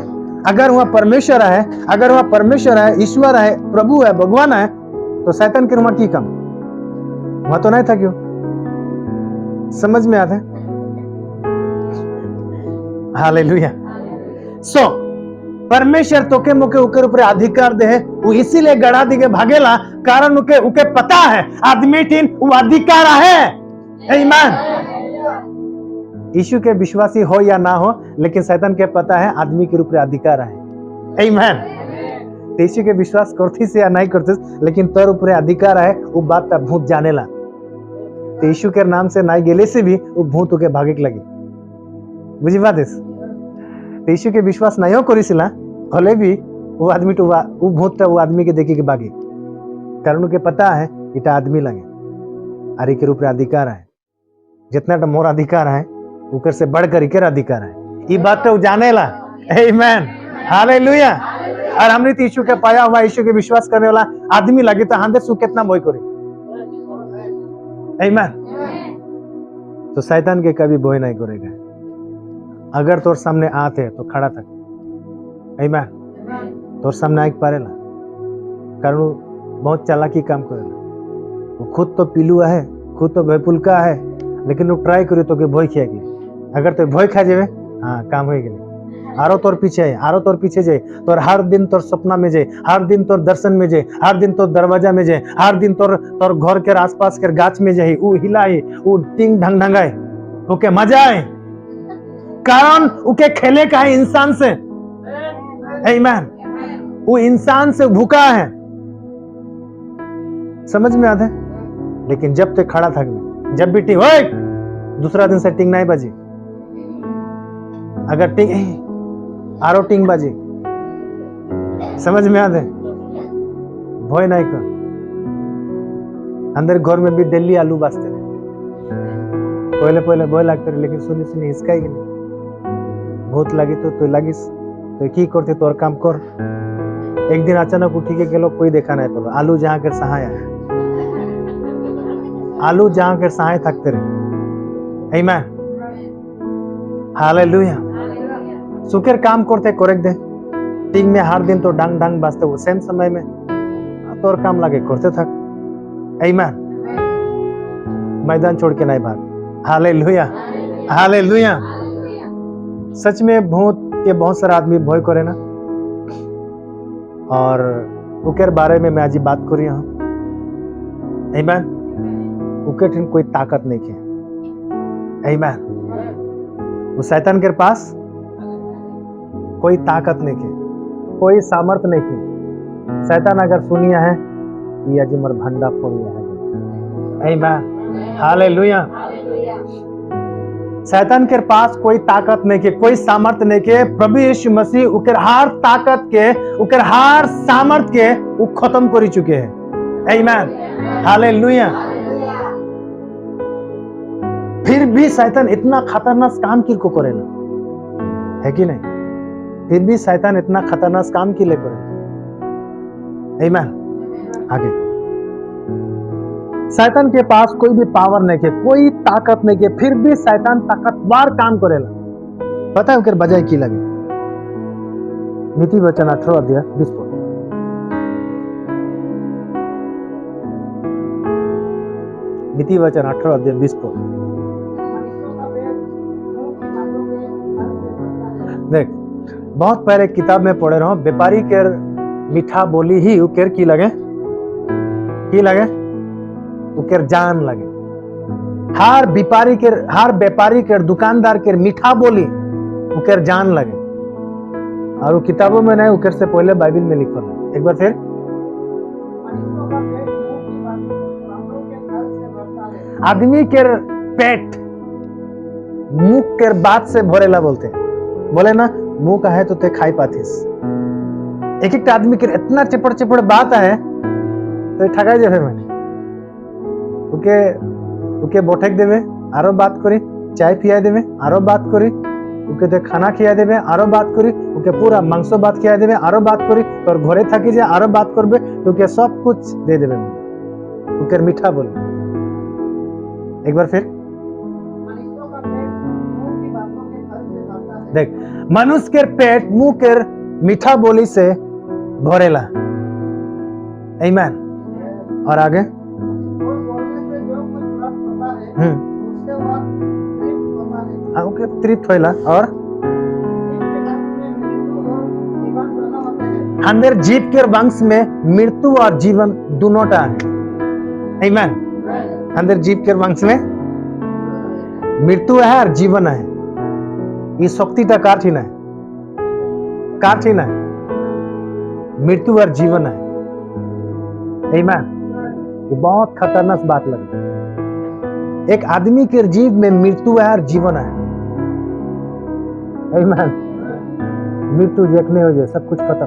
अगर वहां परमेश्वर है, अगर वहां परमेश्वर है, ईश्वर है, प्रभु है, भगवान है, तो शैतान के वहां की कम? वहां तो नहीं था क्यों? समझ में आता है? हालेलुया। सो परमेश्वर तोके मोके ऊपर ऊपर अधिकार दे है, वो इसीलिए गड़ा दिगे भागेला, कारण उके उके पता है आदमी टीन वो अधिकार है। आमीन। यीशु के विश्वासी हो या ना हो, लेकिन शैतान के पता है आदमी के ऊपर अधिकार है। आमीन। यीशु के विश्वास करती से या नहीं करती, लेकिन तोर ऊपर अधिकार है, वो बात तब भूत जानेला। यीशु के नाम से नहीं गेले से भी वो भूत के भागे लगे। बुझी बात है? यीशु के विश्वास नहीं करिसिला भले भी वो आदमी तो वो भूत वो आदमी के देखे के भागे, कारण के पता है इटा आदमी लगे आरी के रूप में अधिकार है। जितना तो मोर अधिकार है ऊपर से बढ़कर इकर अधिकार है, ये बात तो जानेला। आमीन। हालेलुया। और हमने यीशु के पाया हुआ यीशु के विश्वास करने वाला आदमी लगे तो हमदे सु कितना भय करे। आमीन। तो शैतान के कभी भय नहीं करेगा। अगर तोर सामने आते तो खड़ा तक, आमीन, तोर सामने आके पारेला, कारण वो बहुत चालाकी काम करेला। वो खुद तो पिलुआ है, खुद तो भयपुलका है, लेकिन वो ट्राई करी तो के भय खिया के। अगर तो भय खा जावे, हाँ काम हो गए। आरो तोर पीछे है, आरो तोर पीछे जाए, तोर हर दिन तोर सपना में जाए, हर दिन तोर दर्शन में जाए, हर दिन तोर दरवाजा में जाए, हर दिन तोर तोर घर के आसपास के गाछ में जाए, वो हिलाए, वो टिंग ढंग ढंगाए, ओके मजा आए, कारण उके खेले का है इंसान से। आमीन। वो इंसान से भूखा है। समझ में आता है? लेकिन जब तक खड़ा था, जब भी टिंग ओए, दूसरा दिन से टिंग नहीं बजी। अगर टिंग आरो टिंग बजी, समझ में आता है? भय नहीं कर। अंदर घर में भी दिल्ली आलू बाजते रहे, पहले पहले भय लगते रहे, लेकिन सुनी सुनी हिसका ही नहीं। भूत लगी तो लगिस तो की करते तोर काम कर। एक दिन अचानक उठी के गेलो, कोई देखा नहीं तो आलू जहां के सहाय है, आलू जहां के सहाय थकते रहे। आमीन। हालेलुया। सुकर काम करते कोरेक दे टिंग में हर दिन तो डंग डंग बजते, वो सेम समय में तोर काम लगे करते थक। आमीन। मैदान छोड़ के नहीं भाग। हालेलुया। हालेलुया। सच में भूत के बहुत सारे आदमी भय करे ना, और उकेर बारे में मैं आज बात करी हूं। आमीन। उके ठिन कोई ताकत नहीं है। आमीन। वो शैतान के पास कोई ताकत नहीं है, कोई सामर्थ नहीं है। शैतान अगर सुनिया है ये अजमर भंडा फोड़िया है। आमीन। हालेलुया। शैतान के पास कोई ताकत नहीं के, कोई सामर्थ नहीं के। प्रभु यीशु मसीह उकर हर ताकत के, उकर हर सामर्थ के वो खत्म कर चुके हैं। आमीन। हालेलुया। फिर भी शैतान इतना खतरनाक काम किल को करेला, है कि नहीं? फिर भी शैतान इतना खतरनाक काम के लिए करे। आमीन। आगे शैतान के पास कोई भी पावर नहीं के, कोई ताकत नहीं के, फिर भी शैतान ताकतवर काम करेला। पता है उनके बजाय की लगे? नीति वचन 18 अध्याय 20 पद। नीति वचन 18 अध्याय 20 पद। देख, बहुत पहले किताब में पढ़े रहो, व्यापारी के मीठा बोली ही उकेर की लगे, उकेर जान लगे। हर व्यापारी के दुकानदार के मीठा बोली उकेर जान लगे। और वो किताबों में नहीं, उकेर से पहले बाइबल में लिखा है। एक बार फिर, आदमी के पेट मुख के बात से भरेला बोलते, बोले ना मुंह का है तो ते खाई पातीस। एक एक आदमी के इतना चिपड़ चिपड़ बात है तो ठगा जाए। मैंने उके बोठक देवे आरो बात करी, चाय पिया देवे आरो बात करी, उके ते खाना खिया देवे आरो बात करी, उके पूरा मांस भात खिया देवे आरो बात करी, तोर घरे थकी जाए आरो बात करबे, उके सब कुछ दे देवे। उके मीठा बोले। एक बार फिर देख, मनुष्य के पेट मुंह के मीठा बोली से भरेला। आमीन। और आगे, उससे वह तृप्त होता है। ओके, तृप्त होला और जीव के वंश में मृत्यु और जीवन दोनों अंदर जीव के वंश में मृत्यु और जीवन दोनों होता है। टा है। आमीन। अंदर जीव के वंश में मृत्यु है और जीवन है। ये शक्तिटा कार थी ना, कार थी ना, मृत्यु और जीवन है। आमीन। ये बहुत खतरनाक बात लगी। एक आदमी के जीव में मृत्यु है और जीवन है। आमीन। मृत्यु देखने हो जाए सब कुछ खत्म।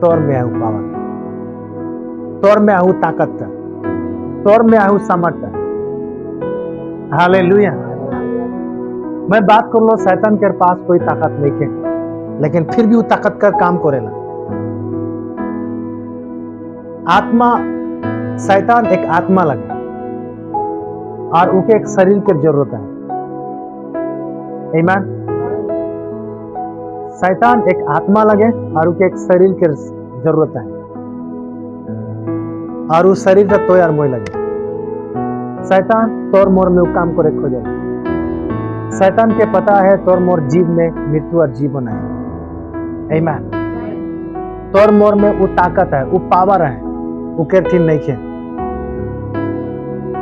तौर में आहू पावर, तौर में आहू ताकत का, तौर में आहू सामर्थ का। हालेलुया। मैं बात कर लो, शैतान के पास कोई ताकत नहीं है, लेकिन फिर भी वो ताकत का काम करेला। आत्मा, शैतान एक आत्मा लगे और उनके एक शरीर की जरूरत है। आमीन। शैतान एक आत्मा लगे और उनके एक शरीर की जरूरत है, और उस शरीर का तोयार मोय लगे। शैतान तोर मोर में वो काम करे खोजे। शैतान के पता है तोर मोर जीव में मृत्यु और जीवन है। आमीन। तोर मोर में वो ताकत है, वो पावर है, वो केरथिन नहीं है।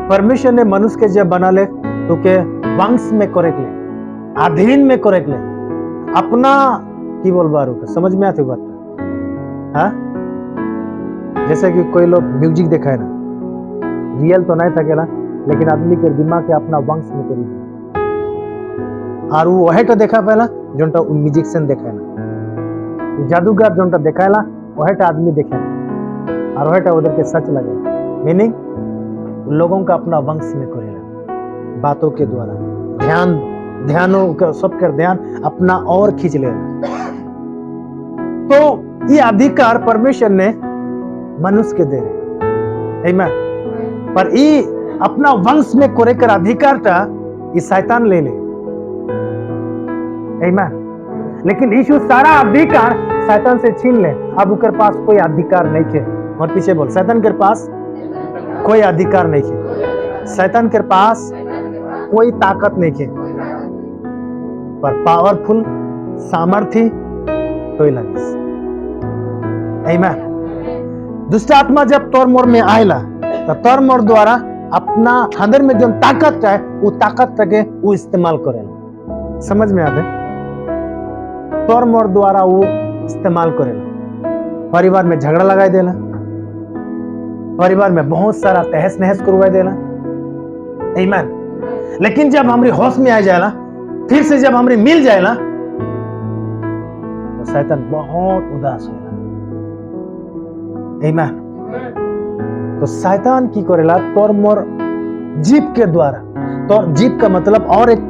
परमेश्वर ने मनुष्य के जब बना ले तो के वंश में करे ले, अधीन में करे ले, अपना की बोलबा रुके, समझ में आती बात? हाँ, जैसे कि कोई लोग म्यूजिक दिखाए ना, रियल तो नहीं थकेला, लेकिन आदमी के दिमाग के अपना वंश में करी दे। और वो वही तो देखा पहला जोनटा म्यूजिशियन देखा ना, जादूगर जोनटा देखाला वही तो आदमी देखे ना, और वही तो उधर के सच लगे। मीनिंग लोगों का अपना वंश में करेला, बातों के द्वारा ध्यानों का सबका ध्यान अपना और खींच लेना। तो ये अधिकार परमेश्वर ने मनुष्य के दे रहे। आमीन। पर ये अपना वंश में करे कर अधिकार था ये शैतान ले ले। आमीन। लेकिन यीशु सारा अधिकार शैतान से छीन ले। अब उनके पास कोई अधिकार नहीं है। और पीछे बोल, शैतान के पास कोई अधिकार नहीं है। शैतान के पास कोई ताकत नहीं है, पर पावरफुल सामर्थ्य तो लगे। आमीन। दुष्ट आत्मा जब तोर मोर में आएला तो तोर मोर द्वारा अपना अंदर में जो ताकत है वो ताकत के वो इस्तेमाल करेला। समझ में आते? तोर मोर द्वारा वो इस्तेमाल करेला। परिवार में झगड़ा लगाई देला, परिवार में बहुत सारा तहस नहस करवा देला। आमीन। लेकिन जब हमारी होश में आ जाएला, फिर से जब हमारी मिल जाएला, तो शैतान बहुत उदास होला। आमीन। तो शैतान की करेला तोर मोर जीव के द्वारा। तो जीव का मतलब, और एक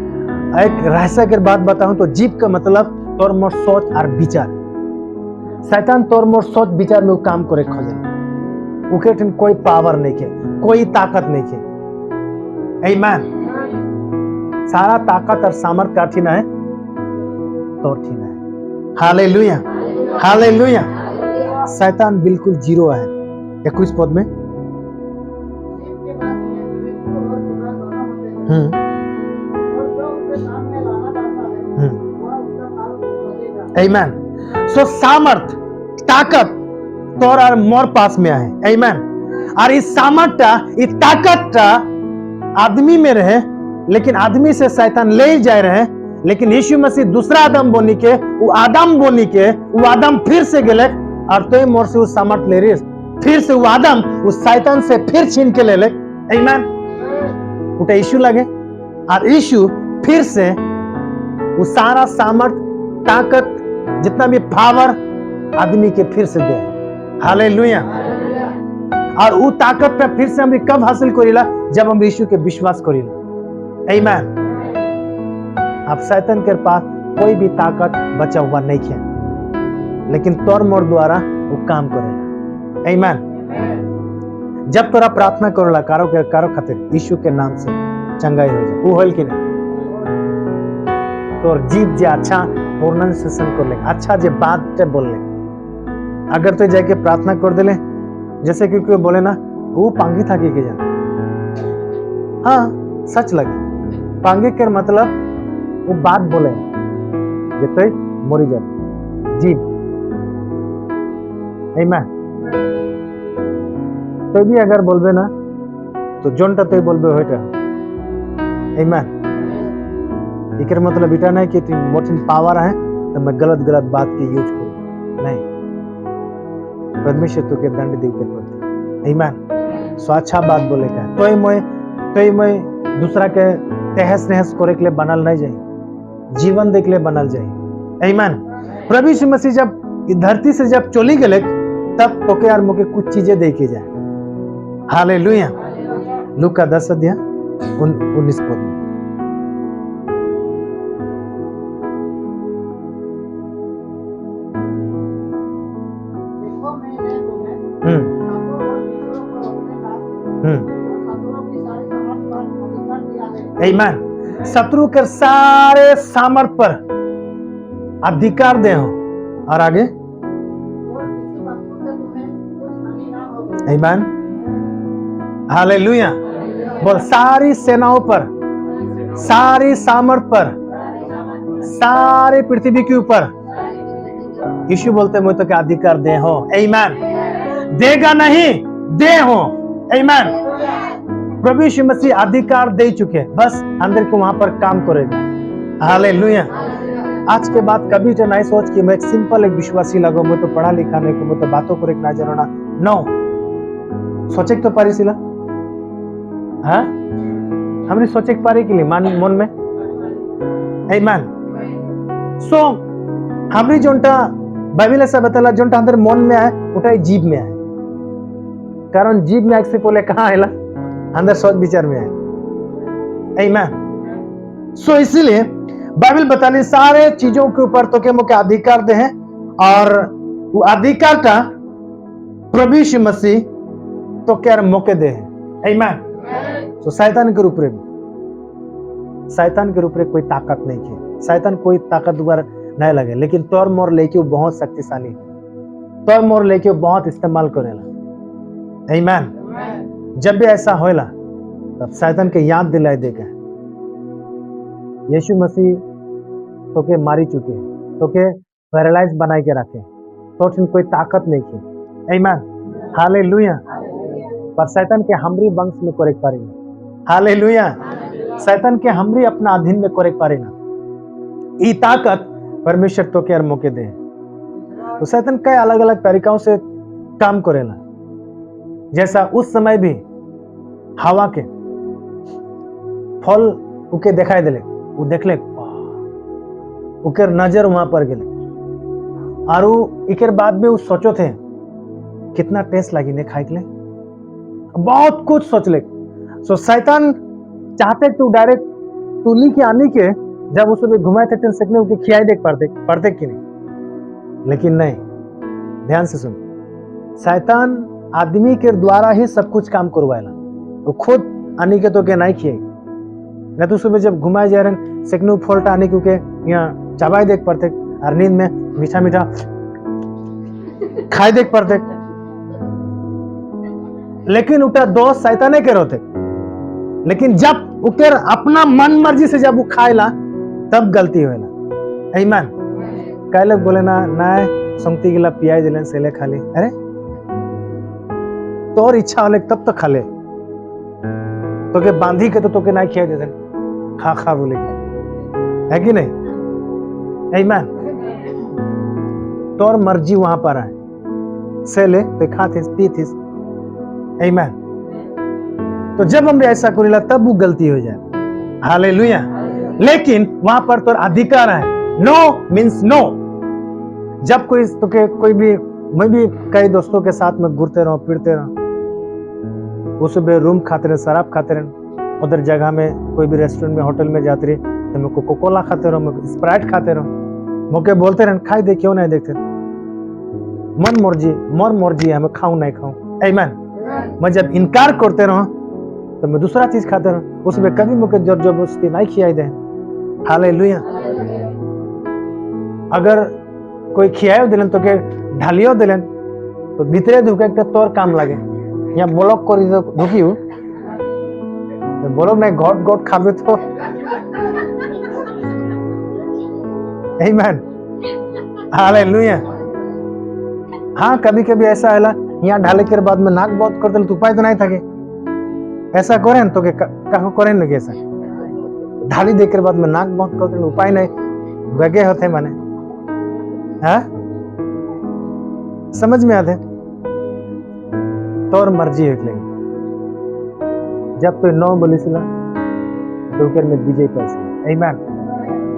रहस्य के बात बताऊं तो जीव का मतलब तोर मोर सोच और विचार। शैतान तोर मोर सोच विचार में वो काम करे खोजे। उके कोई पावर नहीं है, कोई ताकत नहीं है। आमीन। सारा ताकत और सामर्थ का ठीना है तोर ठीना है। Hallelujah, hallelujah. शैतान बिल्कुल जीरो है। 21 पद में जीव के वंश में मृत्यु और जीवन दोनों होते हैं। और जो उसके सामने लाना चाहता है वह उसका फल भोगेगा। आमीन। सो सामर्थ, ताकत तोर और मोर पास में है। आमीन। और इस सामर्थ, इस ताकत आदमी में रहे, लेकिन आदमी से शैतान ले जा रहे। लेकिन यीशु मसीह दूसरा आदम बोनी के, वो आदम बोनी के, वो आदम फिर से गेले और तो मोर से वो सामर्थ ले रही, फिर से वो आदम उस शैतान से फिर छीन के ले ले। आमीन। उठे यीशु लगे और यीशु फिर से वो सारा सामर्थ, ताकत, जितना भी पावर आदमी के फिर से दे। हालेलुया। और वो ताकत पे फिर से हम कब हासिल करीला? जब हम यीशु के विश्वास करीला। आमीन। अब शैतान के पास कोई भी ताकत बचा हुआ नहीं है, लेकिन तोर मोर द्वारा वो काम करेगा। आमीन। जब तोरा प्रार्थना करेला कारो खातिर यीशु के नाम से चंगाई हो जाए, वो होल कि नहीं? तोर जीव जे अच्छा प्रोनाउंसिएशन कर ले, अच्छा जे बात बोल ले, अगर तो जाके प्रार्थना कर देले, जैसे कि कोई बोले ना वो पांगी था के जान, हाँ सच लगे पांगे के मतलब वो बात बोले जे तो मरी जाए जीव आमीन तो भी अगर बोलबे ना तो जोनटा तो बोलबे होइटा आमीन इकर मतलब इटा नहीं कि तुम मोटिन पावर है तो मैं गलत गलत बात के यूज करूं नहीं परमेश्वर तो के दंड देव के पड़ता आमीन सो अच्छा बात बोले का तोय मैं दूसरा के तहस नहस करे के लिए बनल नहीं जाए जीवन देख ले बनल जाए आमीन प्रभु यीशु मसीह जब इस धरती से जब चली गए तब तो के यार मुके कुछ चीजें देखे जाए हालेलुया लूका 10 अध्याय 19 पद में देखो मैंने तुम्हें आमीन शत्रु के सारे सामर्थ पर अधिकार दे हो और आगे आमीन हालेलुया बोल सारी सेनाओं पर सारी सामर्थ पर सारी पृथ्वी के ऊपर यीशु बोलते मुझे तो क्या अधिकार दे हो आमीन देगा नहीं दे हो आमीन प्रभु यीशु मसीह अधिकार दे चुके बस अंदर के वहां पर काम करेगा हालेलुया आज के बाद कभी तो नहीं सोच कि मैं एक सिंपल एक विश्वासी लगो मैं तो पढ़ा लिखा नहीं मैं तो बातों को ना जानो ना नो सोचे तो पारी सिला हाँ हमने सोचे पारी के लिए मन में आमीन सो हमरी जोंटा बाइबल ऐसा बतला जोंटा अंदर मन में आए उठा जीव में आए कारण जीव में से पहले कहाँ आएला अंदर सोच विचार में आए आमीन सो इसीलिए बाइबल बताली सारे चीजों के ऊपर तो के मुके अधिकार दे हैं और वो अधिकार का प्रभु यीशु मसीह तो क्या मौके दे हैं आमीन तो शैतान के ऊपर कोई ताकत नहीं है शैतान कोई ताकतवर नहीं लगे लेकिन तोर मोर लेके वो बहुत शक्तिशाली है तोर मोर लेके वो बहुत इस्तेमाल करेला आमीन जब भी ऐसा होएला तब शैतान के याद दिलाई देगा यीशु मसीह तो के मारी चुके हैं तो के पैरालाइज बना के रखे तो कोई ताकत नहीं है आमीन हालेलुया पर शैतान के हमरी वंश में कोरेक पारेगा हालेलुया शैतान के हमरी अपना अधीन में कोरेक पारेगा ये ताकत परमेश्वर तो के मौके दे तो शैतान कई अलग अलग तरीकों से काम करेला जैसा उस समय भी हवा के फल उके दिखाई दिले वो देखले उकर नजर वहां पर गेले और वो इकर बाद में वो सोचो थे कितना टेस्ट लगी ने खाए के लिए बहुत कुछ सोच ले सो शैतान चाहते तू डायरेक्ट तुली के आने के जब उसमें घुमाए थे सकने उनके खियाई देख पड़ते कि नहीं लेकिन नहीं ध्यान से सुन शैतान आदमी के द्वारा ही सब कुछ काम करवाएला वो खुद आने के तो के नहीं खिए न तो सुबह जब घुमाए जा रहे सेकनू फोल्टा आने क्योंकि यहाँ चबाई देख पड़ते और नींद में मीठा मीठा खाए देख पड़ते लेकिन उठा दोस्त शैताने के रोते लेकिन जब उकर अपना मन मर्जी से जब वो खाएला तब गलती होएला आमीन कई लोग बोले ना संगती गिला पियाई दिलन सेले खाली अरे तोर इच्छा होले तब तो खा ले तो के बांधी के तो के ना खिया दे खा बोले है कि नहीं आमीन तोर मर्जी वहां पर है से ले तो खाथिस पीथिस आमीन तो जब हम ऐसा करेला तब वो गलती हो जाए हालेलुया लेकिन वहां पर तो अधिकार है नो मींस नो जब कोई भी मैं भी कई दोस्तों के साथ में घूरते रहो फिरते रहो उस सुबह रूम खाते रहे शराब खाते रहे उधर जगह में कोई भी रेस्टोरेंट में होटल में जाते रहे तो मैं कोको कोला खाते रहो मैं स्प्राइट खाते रहो मौके बोलते रहे खाई दे क्यों नहीं देखते मन मर्जी है मैं खाऊं नहीं खाऊं आमीन मैं जब इनकार करते रहो तो मैं दूसरा चीज खाते रहो उसमें कभी मुझे जबरदस्ती नहीं खियाई दे हालेलुया अगर कोई खियायो दिलन तो के ढालियो दिलन तो भीतरे ढुके तोर काम लगे यहाँ ब्लॉक कर ढुकियो बोलो नहीं, गॉड गॉड खाबे तो आमीन, हालेलुया। हाँ, कभी कभी ऐसा है यहाँ ढाले के बाद में नाक बहुत कर दिल, उपाय तो नहीं था ऐसा करें तो कहो करें ना ऐसा ढाली देकर बाद में नाक बहुत कर दिल, उपाय नहीं गगे होते माने। हाँ, समझ में आते तोर मर्जी है जब तो 9 बोली सिला दोकर में विजय पैसे आमीन।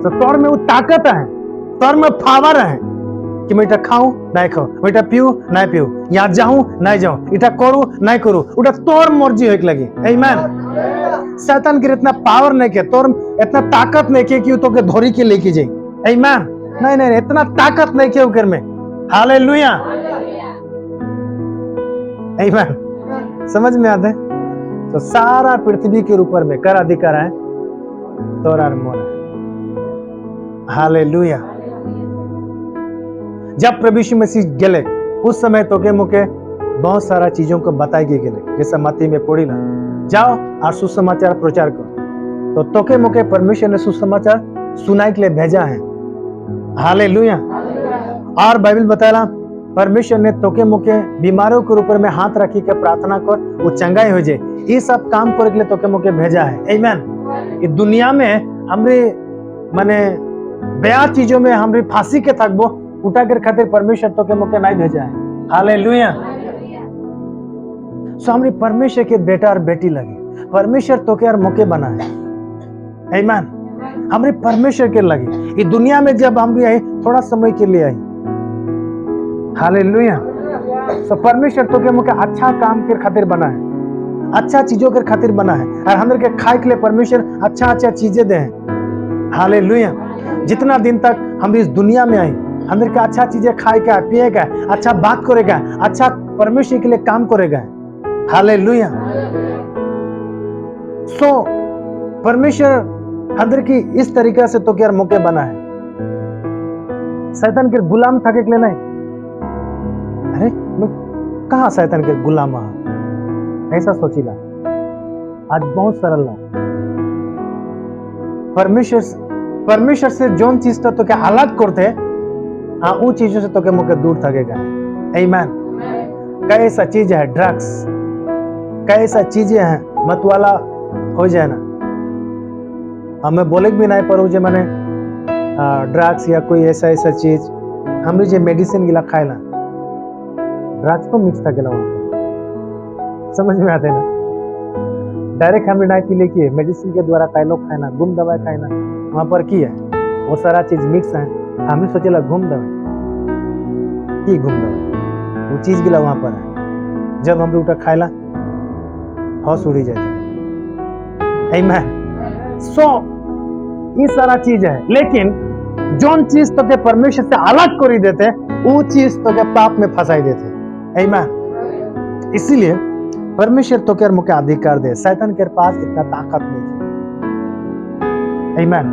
तो तोर में वो ताकत है, तोर में पावर है कि मैं इटा खाऊं नहीं खाऊं, मैं इटा पीऊं नहीं पीऊं, यहाँ जाऊं नहीं जाऊं, इटा करूं नहीं करूं, उटा तोर मर्जी होके लगी आमीन। शैतान के इतना पावर नहीं के, तोर इतना ताकत नहीं के कि तो के धोरी के लेके जाई आमीन। नहीं नहीं, इतना ताकत नहीं के उकर में, हालेलुया आमीन। समझ में आते तो सारा पृथ्वी के ऊपर में कर अधिकार है तोर और मोर, हालेलुया। जब प्रभु यीशु मसीह गेले उस समय तोके मुके बहुत सारा चीजों को बताई गेले, जैसे मत्ती में पढ़ी ना, जाओ और सुसमाचार प्रचार करो। तो तोके मुके परमेश्वर ने सुसमाचार सुनाई के लिए भेजा है, हालेलुया। और बाइबल बताला परमेश्वर ने तोके मुके बीमारों के ऊपर में हाथ रखी के प्रार्थना कर वो चंगाई हो जाए, ये सब काम करे के लिए तोके मुके भेजा है आमीन। इस दुनिया में हमरे माने बया चीजों में हमरे फांसी के थकबो उठा कर खातिर परमेश्वर तोके मुके नहीं भेजा है, हालेलुया। सो हमरे परमेश्वर के बेटा और बेटी लगे, परमेश्वर तोके और मुके बना है आमीन। हमरे परमेश्वर के लगे इस दुनिया में जब हम आई थोड़ा समय के लिए आई, हालेलुया। सो परमेश्वर तोके मुके अच्छा काम के खातिर बना है, अच्छा चीजों के खातिर बना है, और हमरे के खाए के लिए परमेश्वर अच्छा अच्छा चीजें दे हैं, हालेलुया। जितना दिन तक हम इस दुनिया में आई हमरे के अच्छा चीजें खाए का पिए का, अच्छा बात करेगा, अच्छा परमेश्वर के लिए काम करेगा, हालेलुया। सो परमेश्वर हमरे की इस तरीका से तो क्या मौके बना है, शैतान के गुलाम थके के लिए नहीं। अरे मैं कहाँ शैतान के गुलाम ऐसा सोचीला। आज बहुत सरल ना, परमेश्वर से जोन चीज तो क्या अलग करते, हाँ उन चीजों से तो क्या मुझे दूर थकेगा आमीन। कैसा चीज है ड्रग्स, कैसा चीजें हैं मतवाला हो जाए ना, हमें बोले भी नहीं पर जो मैंने ड्रग्स या कोई ऐसा ऐसा चीज हम जो मेडिसिन गिला खाए ना, ड्रग्स को मिक्स था गिला, समझ में आते ना। डायरेक्ट हमें नहीं पी लेके मेडिसिन के द्वारा कई लोग खाए ना, गुम दवाई खाए ना, वहां पर की है वो सारा चीज मिक्स है। हमें सोचेला घूम दवाई की घूम दवाई वो चीज गिला वहां पर है, जब हम उठा खाएला होश उड़ी जाते आमीन। सो ये सारा चीज है, लेकिन जोन चीज तो के परमेश्वर से अलग कर देते वो चीज तो के पाप में फंसाई देते आमीन। इसीलिए परमेश्वर तो क्या मुझे अधिकार दे, शैतान के पास इतना ताकत नहीं है आमीन।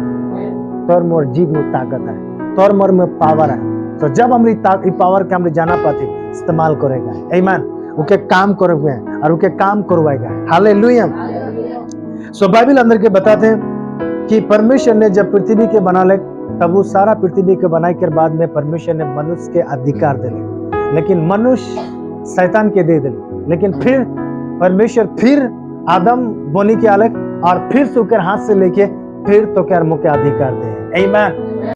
तोर मोर जीव में ताकत है, तोर मोर में पावर है। तो जब हम पावर के हम जाना पाते इस्तेमाल करेगा आमीन, उके काम करेंगे और उके काम करवाएगा, हालेलुया। सो बाइबल अंदर के बताते हैं कि परमेश्वर ने जब पृथ्वी के बना ले तब वो सारा पृथ्वी के बनाए के बाद में परमेश्वर ने मनुष्य के अधिकार दे, लेकिन मनुष्य शैतान के दे दे। लेकिन फिर परमेश्वर फिर आदम बोनी के अलग और फिर सुकर हाथ से लेके फिर तो क्या मुख्य अधिकार दे आमीन।